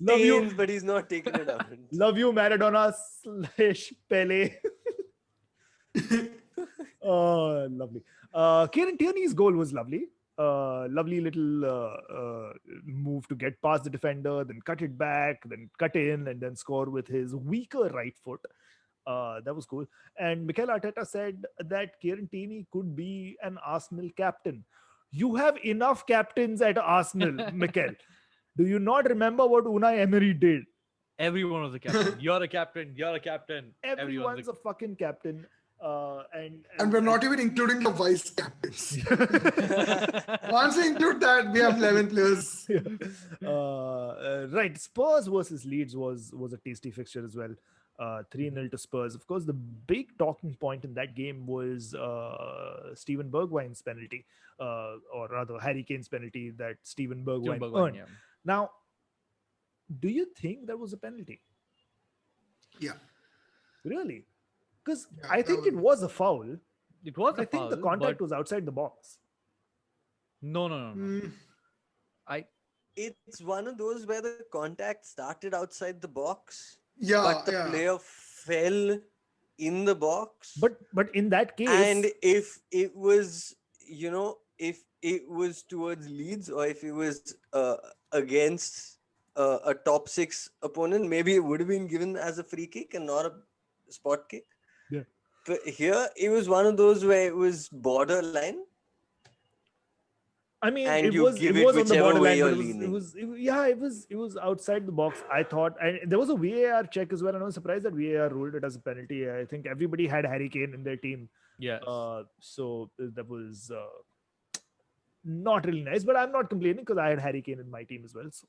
Love you. stains, but he's not taking it out. Love you, Maradona / Pele. Oh, lovely. Kieran Tierney's goal was lovely. Lovely little move to get past the defender, then cut it back, then cut in, and then score with his weaker right foot. That was cool. And Mikel Arteta said that Kieran Tierney could be an Arsenal captain. You have enough captains at Arsenal, Mikel. Do you not remember what Unai Emery did? Everyone was a captain. You're a captain. You're a captain. Everyone's a fucking captain. And we're not even including the vice captains. Once we include that, we have 11 players. Right. Spurs versus Leeds was a tasty fixture as well. 3-0 to Spurs. Of course, the big talking point in that game was Steven Bergwijn's penalty, or rather Harry Kane's penalty that Steven Bergwijn earned. Yeah. Now, do you think that was a penalty? Yeah. Really? Because Yeah, I think it was a foul. It was a I think the foul, contact but was outside the box. No. Mm, It's one of those where the contact started outside the box, yeah, but the yeah. player fell in the box. But in that case, And if it was, if it was towards Leeds or if it was against a top 6 opponent, maybe it would have been given as a free kick and not a spot kick. Yeah. But here it was one of those where it was borderline. I mean, And it you was give it it was on the whichever way borderline, but you're leaning. it was outside the box. I thought, and there was a VAR check as well, and I was surprised that VAR ruled it as a penalty. I think everybody had Harry Kane in their team, yes. so that was not really nice. But I'm not complaining because I had Harry Kane in my team as well. So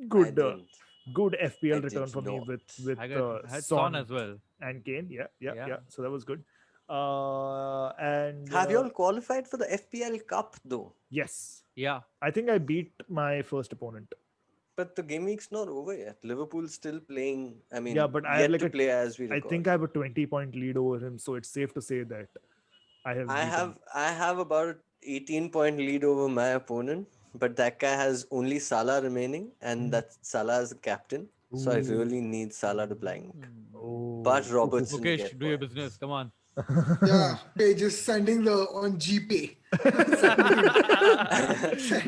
I good, didn't. good FPL I return did for me not. with I had Son as well. and Kane. Yeah. Yeah. So that was good. And Have you all qualified for the FPL Cup though? Yes, Yeah. I think I beat my first opponent. But the game week's not over yet. Liverpool's still playing. I mean, Yeah, but I have yet like to a- play as we I record. think I have a 20-point lead over him, so it's safe to say that I have. beaten. I have about an 18-point lead over my opponent, but that guy has only Salah remaining, and that Salah is the captain. So I really need Salah to blank. Oh. But Robertson Mukesh, get do your points. business. Come on. Yeah. Hey, just sending on GPay.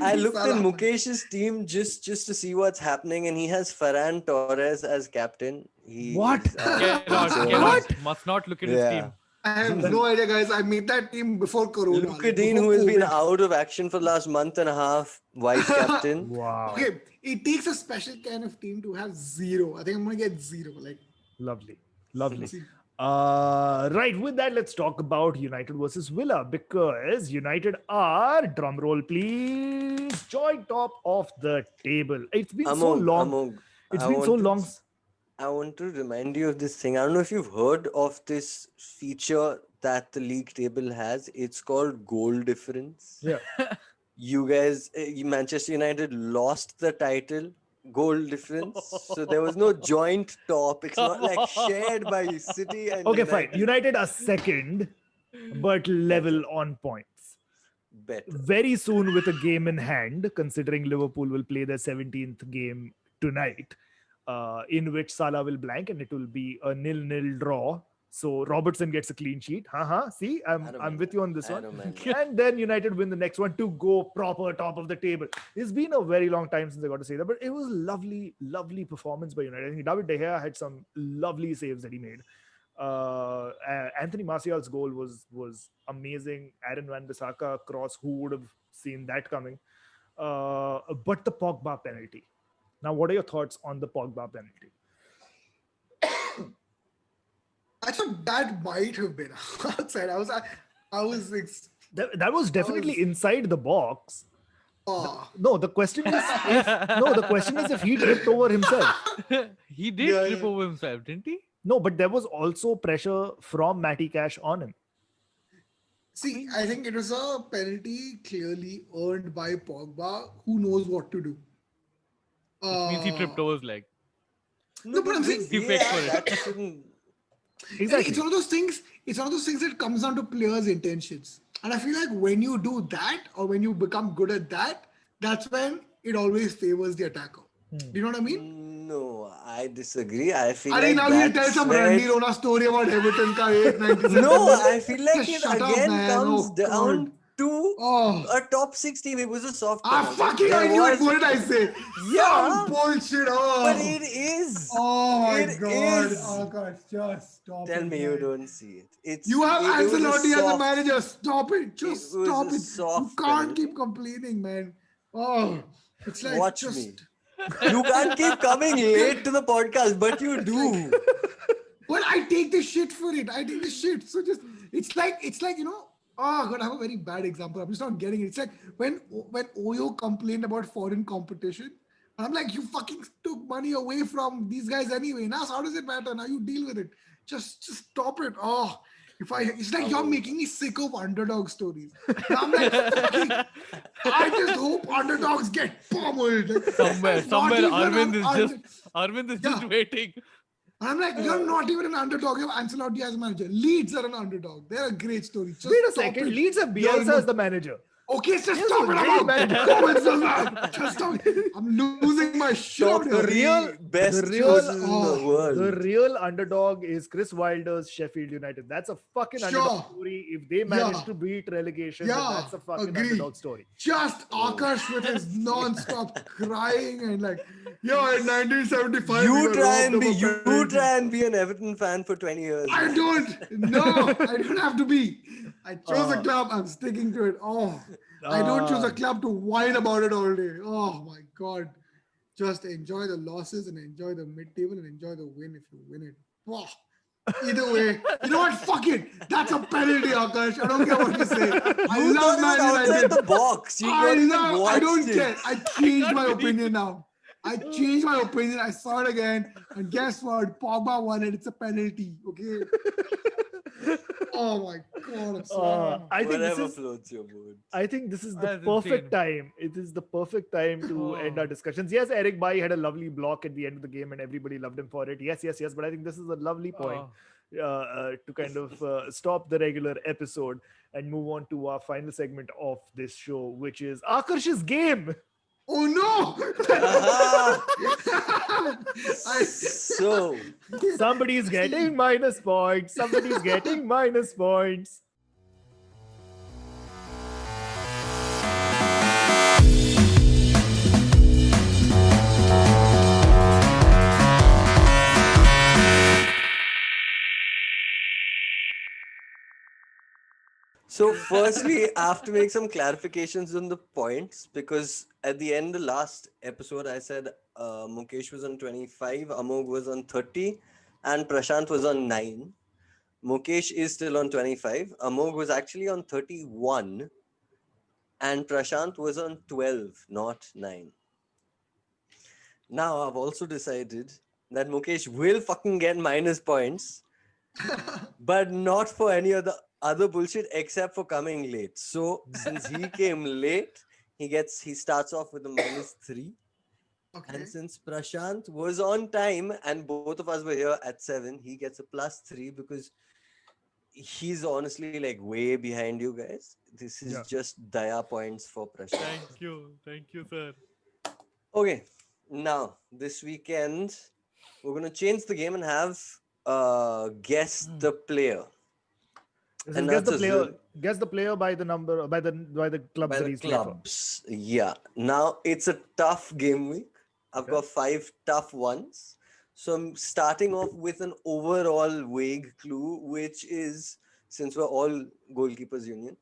I looked at Salah. Mukesh's team just to see what's happening, and he has Ferran Torres as captain. He What? is, Cannot. Must not look at his Yeah. team. I have no idea, guys. I made that team before Corona. Luka Dean, who has been out of action for the last month and a half, vice captain. Wow. Okay, it takes a special kind of team to have 0. I think I'm gonna get 0. Like, Lovely. Lovely. see. Right, with that, let's talk about United versus Villa, because United are, drumroll please, joint top of the table. It's been so long. Amogh, It's I been so want to- long. I want to remind you of this thing. I don't know if you've heard of this feature that the league table has. It's called goal difference. Yeah. You guys, Manchester United lost the title, goal difference. So there was no joint top. It's not like shared by City and Okay, fine. United. United are second, but level on points. Better. Very soon, with a game in hand, considering Liverpool will play their 17th game tonight, in which Salah will blank, and it will be a 0-0 draw. So Robertson gets a clean sheet. See, I I'm don't mind with you that. on this I one. don't mind that. And then United win the next one to go proper top of the table. It's been a very long time since I got to say that, but it was lovely, lovely performance by United. I think David De Gea had some lovely saves that he made. Anthony Martial's goal was amazing. Aaron Wan-Bissaka cross, who would have seen that coming? But the Pogba penalty. Now, what are your thoughts on the Pogba penalty? I thought that might have been outside. I was like, That was definitely inside the box. oh, No, the question is if he tripped over himself. He did Yeah, trip yeah. over himself, didn't he? No, but there was also pressure from Matty Cash on him. see, I think it was a penalty clearly earned by Pogba, who knows what to do. Which means he tripped over his leg. No, but I'm saying He faked for it. That shouldn't. Exactly. it's one of those things. It's one of those things that comes down to players' intentions. And I feel like when you do that, or when you become good at that, that's when it always favors the attacker. Do you know what I mean? No, I disagree. I feel I think like now you'll tell that's some where- Randy Rona story about Everton ka 897. No, I feel like Just it shut up, again man. comes Oh, down God. to Oh. a top 6 team. It was a soft Ah, penalty. fucking There I knew it. was- What did I say? Yeah. Some bullshit. Oh. But it is. Oh my It God. is. Oh God, just stop Tell it, me you man. don't see it. It's You have it was Ancelotti as a soft- manager. Stop it. Just It was stop a it. You soft can't penalty. keep complaining, man. Oh, it's like Watch just. me. You can't keep coming late to the podcast, but you do. But I take the shit for it. I take the shit. So just it's like Oh God, I have a very bad example. I'm just not getting it. It's like when Oyo complained about foreign competition. And I'm like, you fucking took money away from these guys anyway. Now, how does it matter? Now you deal with it. Just stop it. Oh, it's like you're making me sick of underdog stories. Now I'm like, fucking, I just hope underdogs get pummeled. Somewhere, It's not somewhere, even Arvind is just waiting. And I'm like, you're not even an underdog. You have Ancelotti as a manager. Leeds are an underdog. They're a great story. Just Wait a stop second. it. Leeds have You're Bielsa no- as the manager. Okay, just Yes, stop it. great I'm manager. out. Comments on that. Just stop. I'm losing my shit Top out The here. real, best the real, coaches in the world. the real underdog is Chris Wilder's Sheffield United. That's a fucking underdog story. If they manage to beat relegation, then that's a fucking agree. underdog story. Just Akash with his non-stop crying and like, yo, in 1975, we You were try robbed and of be a you penalty. try and be an Everton fan for 20 years. I man. don't. No, I don't have to be. I chose a club. I'm sticking to it. Oh, I don't choose a club to whine about it all day. Oh my God. Just enjoy the losses and enjoy the mid-table and enjoy the win if you win it. Wow. Either way, you know what? Fuck it. That's a penalty, Akash. I don't care what you say. I You love thought it Man was outside United. the box. You not even I watched don't it. care. I changed my opinion now. I changed my opinion. I saw it again. And guess what? Pogba won it. It's a penalty. Okay. Oh my God. I'm sorry. I think this Whatever is. floats your boat. I think this is the That's perfect insane. time. It is the perfect time to end our discussions. Yes, Eric Bai had a lovely block at the end of the game and everybody loved him for it. Yes. But I think this is a lovely point to kind of stop the regular episode and move on to our final segment of this show, which is Akarsh's game. Oh no! So, Somebody's getting minus points. Somebody's getting minus points. so firstly, I have to make some clarifications on the points because at the end of the last episode, I said Mukesh was on 25, Amogh was on 30, and Prashant was on 9. Mukesh is still on 25. Amogh was actually on 31, and Prashant was on 12, not 9. Now, I've also decided that Mukesh will fucking get minus points, but not for any other bullshit except for coming late. So, since he came late, he starts off with a -3. Okay. And since Prashant was on time and both of us were here at 7, he gets a +3 because he's honestly like way behind you guys. This is just Daya points for Prashant. Thank you, sir. Okay, now this weekend we're gonna change the game and have guess the player. This And is guess that's the a player. real- Guess the player by the number by the clubs by that the he's played for. clubs. Yeah. Now it's a tough game week. I've Okay. got 5 tough ones. So I'm starting off with an overall vague clue, which is, since we're all goalkeepers union,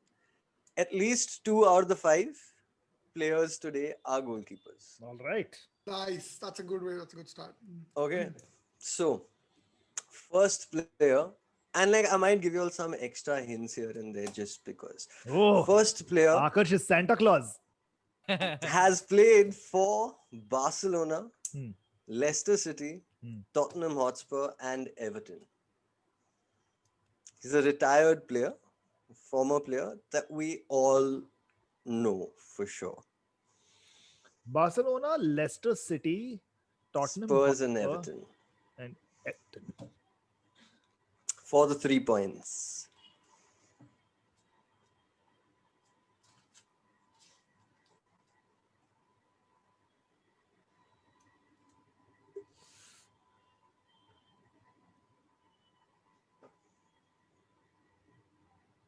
at least 2 out of the 5 players today are goalkeepers. All right. Nice. That's a good way. That's a good start. Okay. So first player, and like I might give you all some extra hints here and there just because. Oh, First player Akash is Santa Claus. has played for Barcelona, Hmm. Leicester City, Hmm. Tottenham Hotspur, and Everton. He's a retired player, former player that we all know for sure. Barcelona, Leicester City, Tottenham Spurs and Hotspur, Everton and Everton. for the 3 points.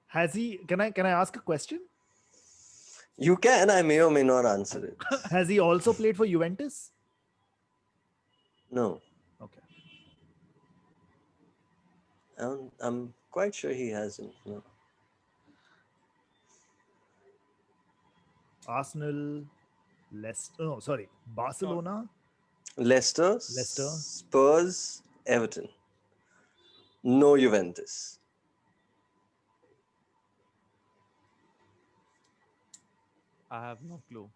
Has he? Can I ask a question? You can, I may or may not answer it. Has he also played for Juventus? No, Okay. I'm quite sure he hasn't. No. Arsenal, Leicester. Oh, sorry. Barcelona. Leicester, Spurs, Everton. No Juventus. I have no clue.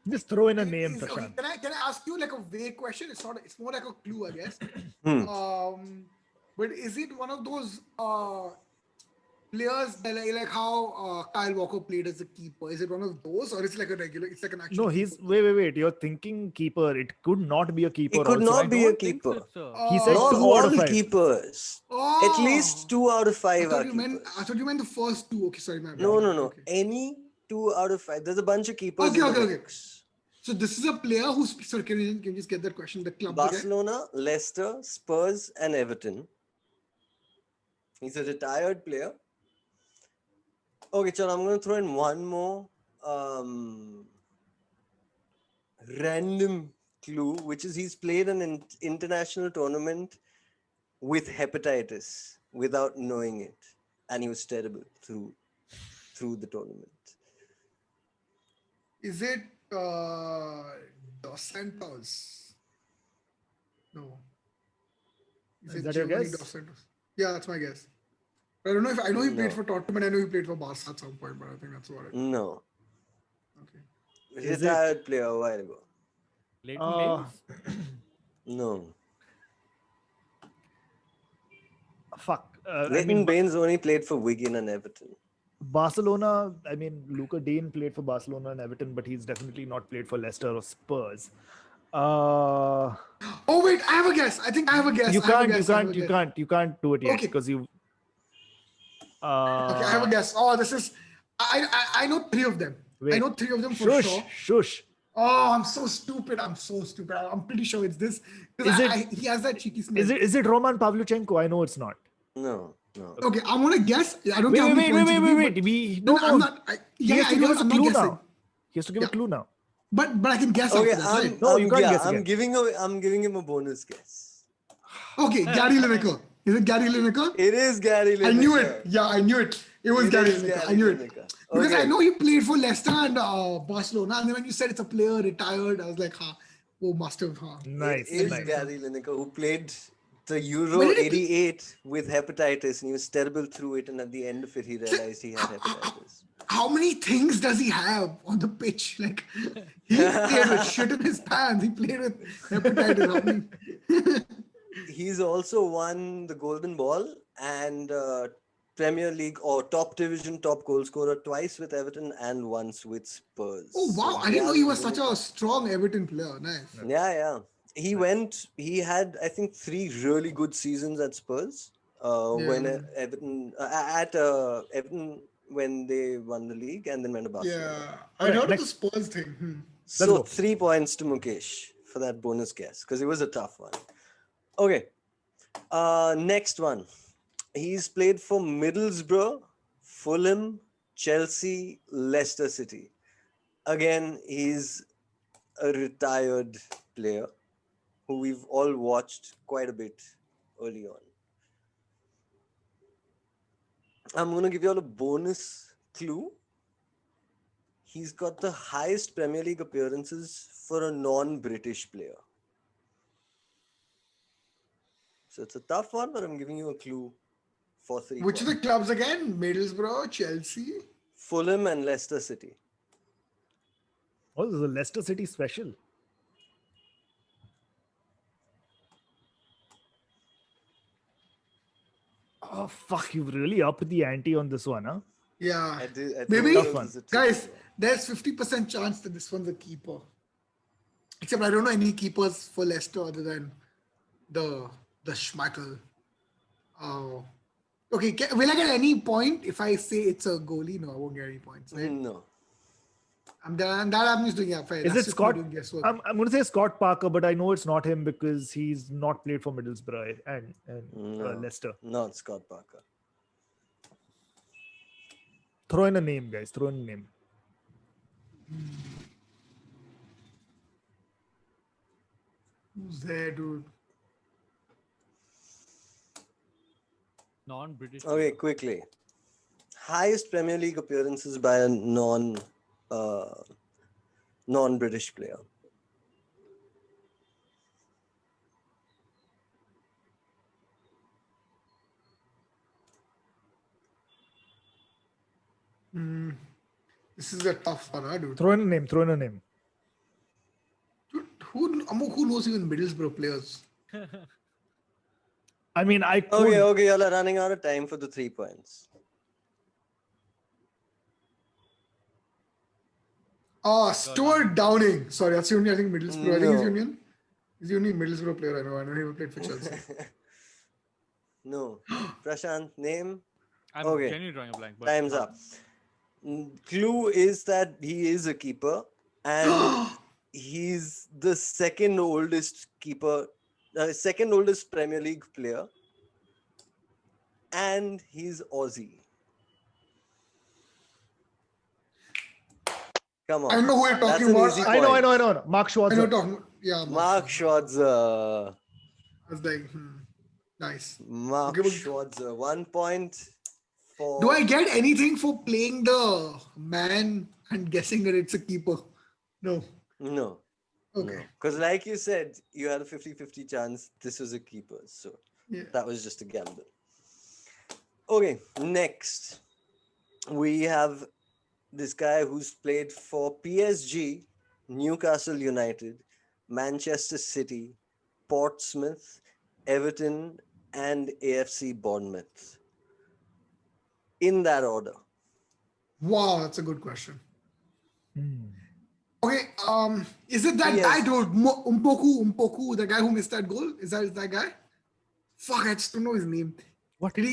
Just throw in a name, Okay, Prashant. can I ask you like a vague question? It's not. It's more like a clue, I guess. But is it one of those players that like how Kyle Walker played as a keeper? Is it one of those, or is it like a regular? It's like an actual. No, he's keeper? wait. You're thinking keeper. It could not be a keeper. It could also. not be a Don't think keeper. so, He said Not 2 out all of 5. keepers. Oh, At least 2 out of 5 I are thought keepers. you meant the first 2. Okay, sorry, my bad. No. Okay. Any 2 out of 5. There's a bunch of keepers in Okay. the mix. So this is a player who's. Sorry, can you just get that question? The club. Barcelona, Leicester, Spurs, and Everton. He's a retired player. Okay, Chal, I'm going to throw in one more random clue, which is he's played an international tournament with hepatitis without knowing it, and he was terrible through the tournament. Is it Dos Santos? No. Is that your Giovanni guess? Dos Santos? Yeah, that's my guess. I don't know if I know he played No. for Tottenham and I know he played for Barca at some point, but I think that's what it. No. Okay. Is Retired player a while ago. Leighton Uh, Baines? No. Fuck. Leighton Baines only played for Wigan and Everton. Barcelona. I mean, Luca Dean played for Barcelona and Everton, but he's definitely not played for Leicester or Spurs. Oh wait, I have a guess. I think I have a guess. You I have a can't. guess, I have a You guess. can't do it yet Okay. because you. Okay, I have a guess. Oh, this is. I know 3 of them. Wait. I know 3 of them for sure. Shush. Oh, I'm so stupid. I'm pretty sure it's this. Is it- He has that cheeky smell. Is it Roman Pavlyuchenko? I know it's not. No. Okay, I'm gonna guess. I don't care how many points you give, Wait. but- No. I'm not. He has to I give know. us a I'm not clue guessing. now. He has to give a Yeah. clue now. But I can guess Okay, after that, right? No, you can't guess I'm again. I'm giving him a bonus guess. Okay, Gary Lineker. Is it Gary Lineker? It is Gary Lineker. I knew it. Yeah, I knew it. It was It Gary is Lineker. Gary I knew it. Lineker. Because Okay. I know he played for Leicester and Barcelona. And then when you said it's a player retired, I was like, must have. Nice. It is nice. Gary Lineker who played the Euro When did he 88 with hepatitis, and he was terrible through it, and at the end of it he realized he had hepatitis. How many things does he have on the pitch? Like, he played with shit in his pants. He played with hepatitis. How many? He's also won the Golden Ball and Premier League or top division top goal scorer twice with Everton and once with Spurs. Oh, wow. So I didn't know he was Gary such a strong Everton player. Nice. Yeah. He had, I think, 3 really good seasons at Spurs. When Everton, Everton, when they won the league and then went to Barcelona. Yeah. I heard of the Spurs thing. So go. 3 points to Mukesh for that bonus guess because it was a tough one. Okay. Next one. He's played for Middlesbrough, Fulham, Chelsea, Leicester City. Again, he's a retired player who we've all watched quite a bit early on. I'm going to give you all a bonus clue. He's got the highest Premier League appearances for a non-British player. So it's a tough one, but I'm giving you a clue for 3 Which are points. the clubs again? Middlesbrough, Chelsea. Fulham and Leicester City. Oh, this is a Leicester City special. Oh, fuck. You've really upped the ante on this one, huh? Yeah. I think Maybe, Tough one. this is a tricky guys, one. there's 50% chance that this one's a keeper. Except I don't know any keepers for Leicester other than the Schmeichel. Oh. Okay, will I get any point if I say it's a goalie? No, I won't get any points, right? No. I'm just doing fair. Is That's it just me Scott? doing guesswork. I'm going to say Scott Parker, but I know it's not him because he's not played for Middlesbrough and No. Leicester. Not Scott Parker. Throw in a name, guys. Throw in a name. Who's there, dude? Non-British. Okay, player. quickly. Highest Premier League appearances by a non-British player. This is a tough one, huh, dude? Throw in a name. Throw in a name. Dude, who knows even Middlesbrough players? I mean, I could. Okay, y'all are running out of time for the 3 points. Stuart Downing. Sorry, that's the only, I think, Middlesbrough. I think he's No. Union. He's the only Middlesbrough player I know. I know he played for Chelsea. No. Prashant, name? I'm Okay. genuinely drawing a blank. But Time's up. Clue is that he is a keeper and he's the second oldest keeper, second oldest Premier League player, and he's Aussie. Come on. I know who you're That's talking an about. easy I know. point. Mark I know Schwarzer. talking. Yeah, Mark Schwarzer. I was like, nice. Mark Okay, but- Schwarzer. 1 point for. Do I get anything for playing the man and guessing that it's a keeper? No. No. Okay. Because, like you said, you had a 50-50 chance this was a keeper. So Yeah. that was just a gamble. Okay, next. We have this guy who's played for PSG, Newcastle United, Manchester City, Portsmouth, Everton, and AFC Bournemouth. In that order. Wow, that's a good question. Okay, is it that Yes. guy, dude? Umpoku, the guy who missed that goal? Is that guy? Fuck, I just don't know his name. What? Did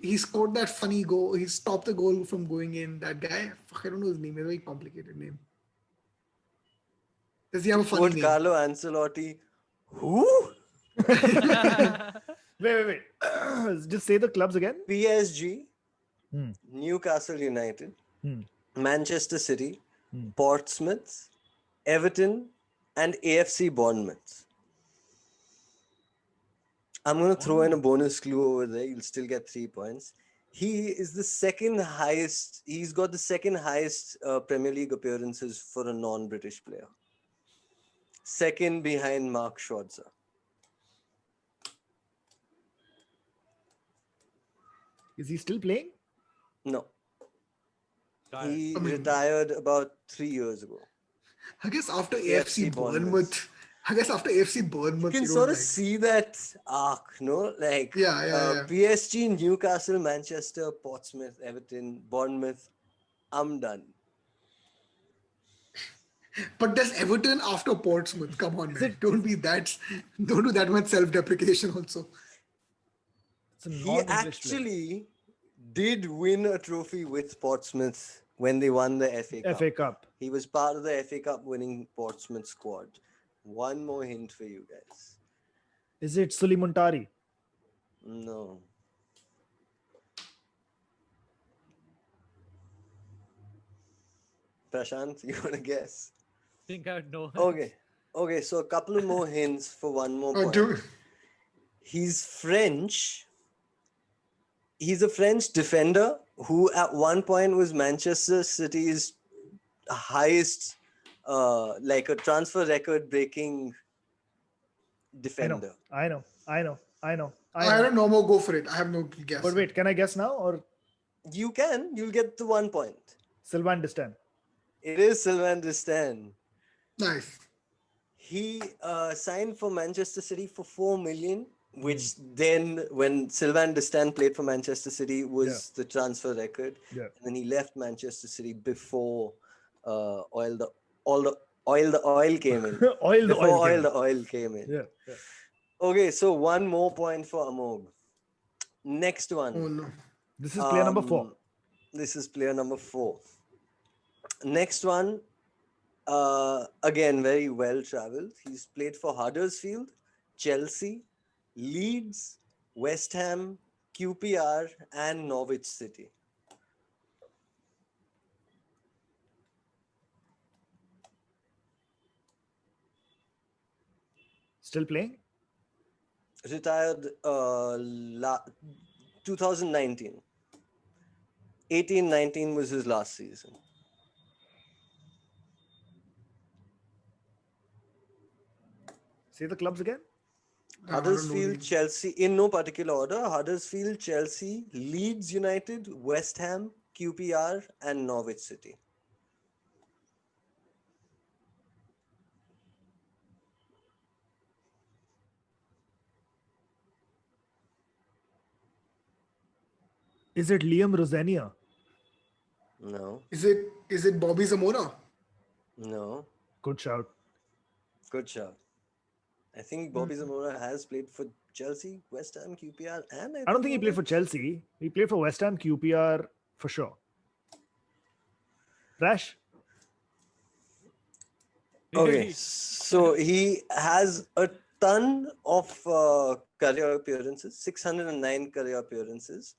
he scored that funny goal? He stopped the goal from going in. That guy? Fuck, I don't know his name. It's a very complicated name. Does he have a funny Quote name? Carlo Ancelotti. Who? Wait. Just say the clubs again. PSG, Hmm. Newcastle United, Hmm. Manchester City, Portsmouth, Everton, and AFC Bournemouth. I'm going to throw in a bonus clue over there. You'll still get 3 points. He is the second highest. He's got the second highest Premier League appearances for a non-British player. Second behind Mark Schwarzer. Is he still playing? No. Tired. He retired about 3 years ago. I guess after AFC AFC Bournemouth. I guess after AFC Bournemouth, You can don't sort of like- see that arc, no? Like Yeah. PSG, Newcastle, Manchester, Portsmouth, Everton, Bournemouth. I'm done. But there's Everton after Portsmouth. Come on, man. Don't do that much self-deprecation also. It's a He non-English player. actually did win a trophy with Portsmouth when they won the FA Cup. FA Cup. He was part of the FA Cup winning Portsmouth squad One more hint for you guys. Is it Sulimuntari? No. Prashant, you want to guess? think I would know. Okay, so a couple of more hints for one more Oh, point. dude. He's French. He's a French defender who at one point was Manchester City's highest, like a transfer record breaking defender. I know. I don't know. More go for it. I have no guess. But wait, can I guess now or You'll get the 1 point. Sylvain Distin? It is Sylvain Distin. Nice. He signed for Manchester City for 4 million, which then, when Sylvain Distin played for Manchester City, was the transfer record. Yeah. And then he left Manchester City before oil came in. Oil came in. Yeah. Okay, so one more point for Amogh. Next one. Oh no. This is player number 4. This is player number 4. Next one, again, very well traveled. He's played for Huddersfield, Chelsea, Leeds, West Ham, QPR, and Norwich City. Still playing? Retired 2019. 18-19 was his last season. Say the clubs again. Huddersfield, Chelsea, in no particular order. Huddersfield, Chelsea, Leeds United, West Ham, QPR, and Norwich City. Is it Liam Rosenia? No. Is it Bobby Zamora? No. Good shout. Good shot. I think Bobby Zamora has played for Chelsea, West Ham, QPR, and I don't think he played for Chelsea. He played for West Ham, QPR for sure. Rash? Okay, so he has a ton of career appearances, 609 career appearances,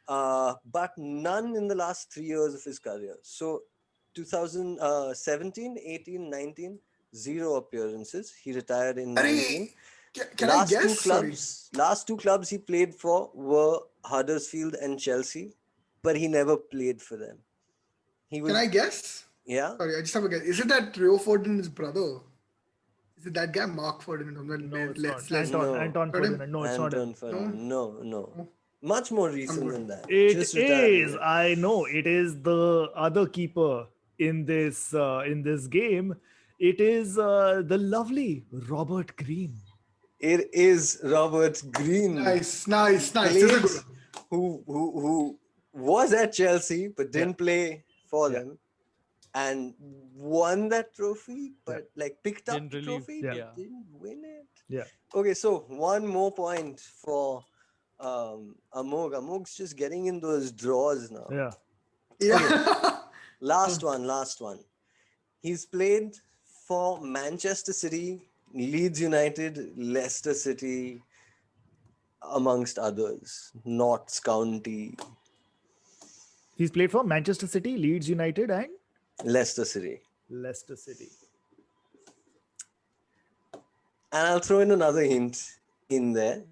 but none in the last 3 years of his career. So 2017, 18, 19, 0 appearances. He retired in 19. Can I guess? Last two clubs he played for were Huddersfield and Chelsea, but he never played for them. Can I guess? Yeah. Sorry, I just have a guess. Is it that Rio Ferdinand's brother? Is it that guy Mark Ferdinand? No, it's not. Anton Ferdinand. No, it's not him. No. Much more recent than that. It Just retired. is. I know. It is the other keeper in this game. It is the lovely Robert Green. It is Robert Green. Nice. This is a good one. Who was at Chelsea but didn't play for them and won that trophy, but picked up the trophy, but didn't win it. Yeah. Okay, so one more point for Amogh. Amogh's just getting in those draws now. Yeah. Yeah. Last one. He's played for Manchester City, Leeds United, Leicester City, amongst others. Notts County. He's played for Manchester City, Leeds United, and Leicester City. And I'll throw in another hint in there.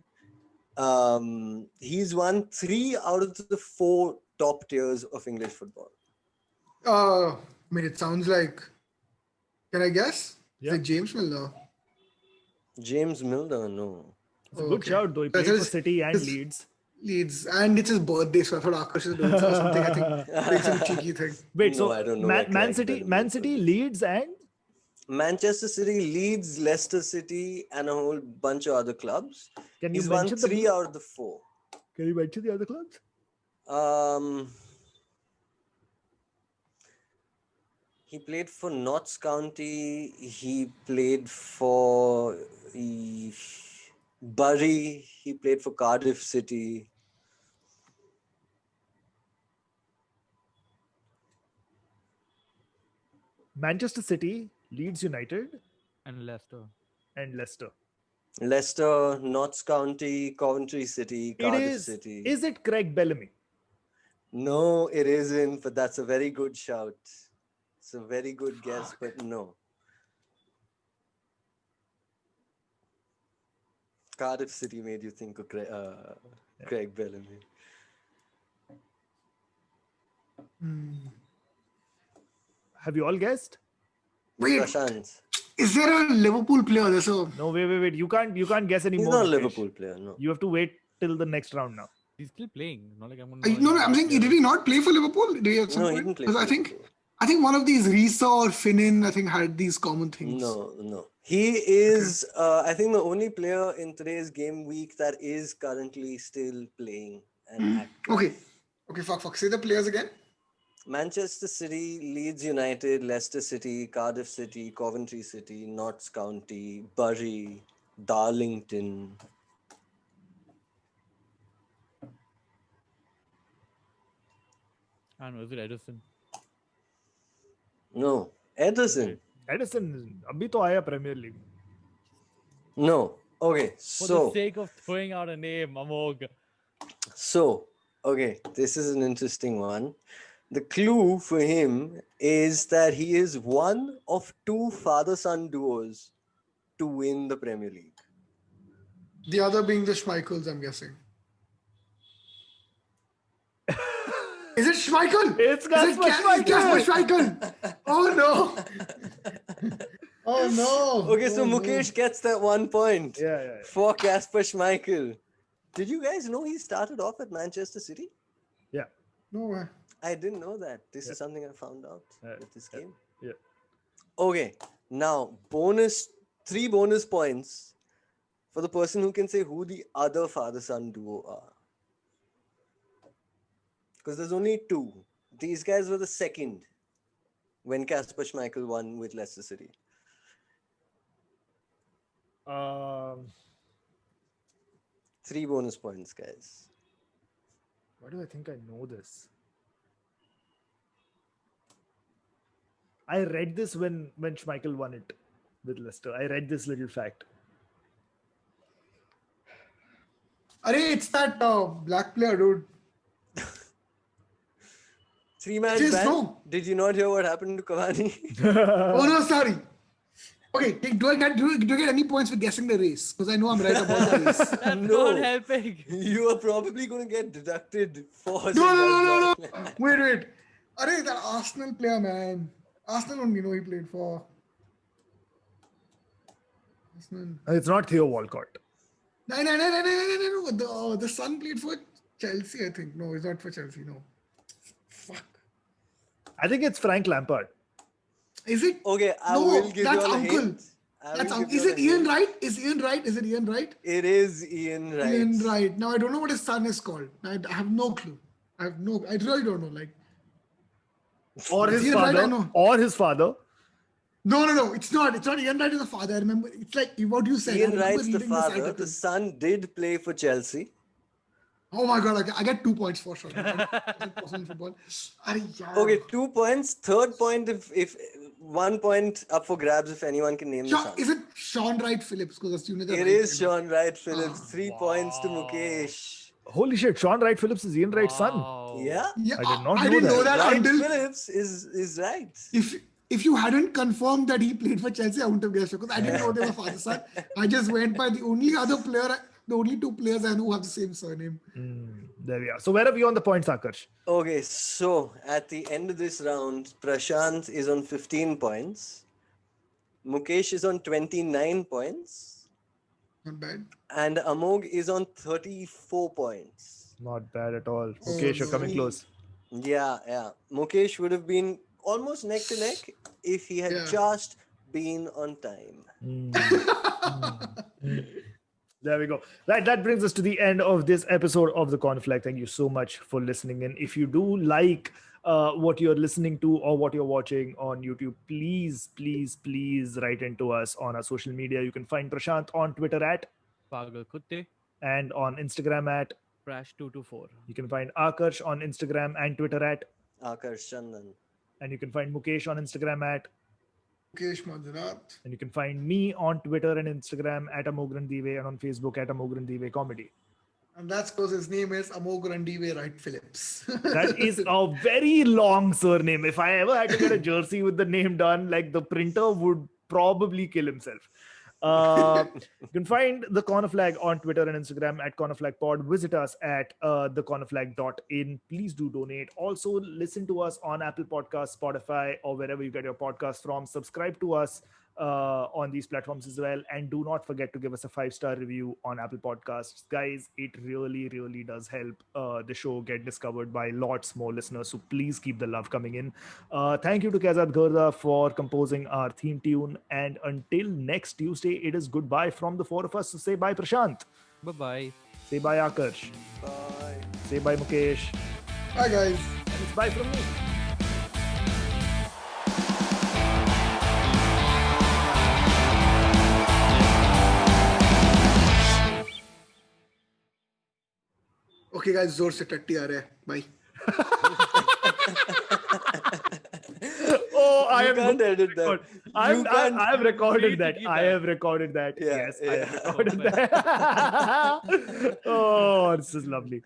He's won 3 out of the 4 top tiers of English football. It sounds like. Can I guess? Yeah. Is it James Milner? James Milner, no. it's a good shout though. He played for City and Leeds. And it's his birthday, so I thought Akash is doing something. I think it's a cheeky thing. Wait, No, so I don't know Man City, Leeds, and Manchester City, Leeds, Leicester City, and a whole bunch of other clubs. Can you He's won mention 3 out of the 4. Can you mention the other clubs? He played for Notts County. He played for Bury. He played for Cardiff City. Manchester City, Leeds United, and Leicester. and Leicester. Leicester, Notts County, Coventry City, Cardiff City. Is it Craig Bellamy? No, it isn't, but that's a very good shout. It's a very good guess, but no. Cardiff City made you think of Craig Bellamy. Have you all guessed? Wait, Prashant. is there a Liverpool player? There's a... No, wait. You can't guess anymore. He's not a Mukesh. Liverpool player, no. You have to wait till the next round now. He's still playing. Not like I'm going No, I'm saying, did he not play for Liverpool? Did he at some No, he point? didn't play Because for I think one of these Risa or Finnan, I think, had these common things. No. He is, I think, the only player in today's game week that is currently still playing and active. Okay, fuck. Say the players again. Manchester City, Leeds United, Leicester City, Cardiff City, Coventry City, Notts County, Bury, Darlington. I don't know, is it Edison? No. Edison. Edison, abhi to aaya Premier League. No. Okay, For so... the sake of throwing out a name, Amogh. So, okay, this is an interesting one. The clue for him is that he is one of two father-son duos to win the Premier League. The other being the Schmeichels, I'm guessing. Is it Schmeichel? It's Kasper Schmeichel. Oh no. Oh no. Okay, so Mukesh gets that 1 point. Yeah. For Kasper Schmeichel. Did you guys know he started off at Manchester City? Yeah. No way. I didn't know that. This is something I found out with this game. Yeah. Okay, now 3 bonus points for the person who can say who the other father-son duo are. Because there's only 2. These guys were the second when Kasper Schmeichel won with Leicester City. 3 bonus points, guys. Why do I think I know this? I read this when Schmeichel won it with Leicester. I read this little fact. Arey, it's that black player, dude. 3-man Just ban? no. Did you not hear what happened to Cavani? Oh no, sorry. Okay, do I get any points for guessing the race? Because I know I'm right about the race. That's No. not helping. You are probably going to get deducted for... No. Wait. Arey, that Arsenal player, man. Arsenal only know he played for. Arsenal. It's not Theo Walcott. No. The son played for Chelsea, I think. No, it's not for Chelsea. No. Fuck. I think it's Frank Lampard. Is it? Okay, I No, will give that's you a uncle. hint. Is it Ian Wright? Is Ian Wright? Is it Ian Wright? It is Ian Wright. Ian Wright. Now I don't know what his son is called. I have no clue. I really don't know. Like, Or his Ian Wright, I father. know. Or his father. No. It's not. It's not Ian Wright is the father. I remember. It's like what you said. Ian I remember Wright's the reading this father. article. The son did play for Chelsea. Oh my god! I get 2 points for sure. Possible football. Arey, yaar. Okay, 2 points. Third point if 1 point up for grabs if anyone can name the son. Is it Sean Wright Phillips? Because that's the It is Sean Wright Phillips. 3 points to Mukesh. Holy shit, Sean Wright Phillips is Ian Wright's son. Wow. Yeah. Yeah, I did not I know didn't that. know that Wright until Phillips is right. if you hadn't confirmed that he played for Chelsea, I wouldn't have guessed because I didn't know they were father son. I just went by the only 2 players I know who have the same surname. There we are. So where are we on the points, Akarsh? Okay, so at the end of this round, Prashant is on 15 points. Mukesh is on 29 points. Not bad. And Amogh is on 34 points. Not bad at all. Okay, you're coming close. Yeah. Mukesh would have been almost neck to neck if he had just been on time. There we go. Right, that brings us to the end of this episode of The Conflict. Thank you so much for listening in. If you do like what you're listening to or what you're watching on YouTube, please write into us on our social media. You can find Prashant on Twitter at Pagal Kutte, and on Instagram at Prash224. You can find Akarsh on Instagram and Twitter at Akarsh Chandan. and you can find Mukesh on Instagram at Mukesh Manjunath. And you can find me on Twitter and Instagram at Amogh and on Facebook at Amogh Comedy. And that's because his name is Amogh Wright Phillips. That is a very long surname. If I ever had to get a jersey with the name done, like the printer would probably kill himself. You can find the Corner Flag on Twitter and Instagram at cornerflagpod. Visit us at thecornerflag.in. Please do donate. Also, listen to us on Apple Podcasts, Spotify, or wherever you get your podcasts from. Subscribe to us on these platforms as well. And do not forget to give us a 5-star review on Apple Podcasts. Guys, it really, really does help the show get discovered by lots more listeners. So please keep the love coming in. Thank you to Kazad Gurda for composing our theme tune. And until next Tuesday, it is goodbye from the four of us. So say bye, Prashant. Bye-bye. Say bye, Akarsh. Bye. Say bye, Mukesh. Bye, guys. And it's bye from me. Okay, guys, जोर से टट्टी आ रहा है. Bye. Oh, I You have can't edit that. I have recorded that. keep I that. have recorded that. Yeah, Yes, yeah. I have recorded that. Oh, this is lovely.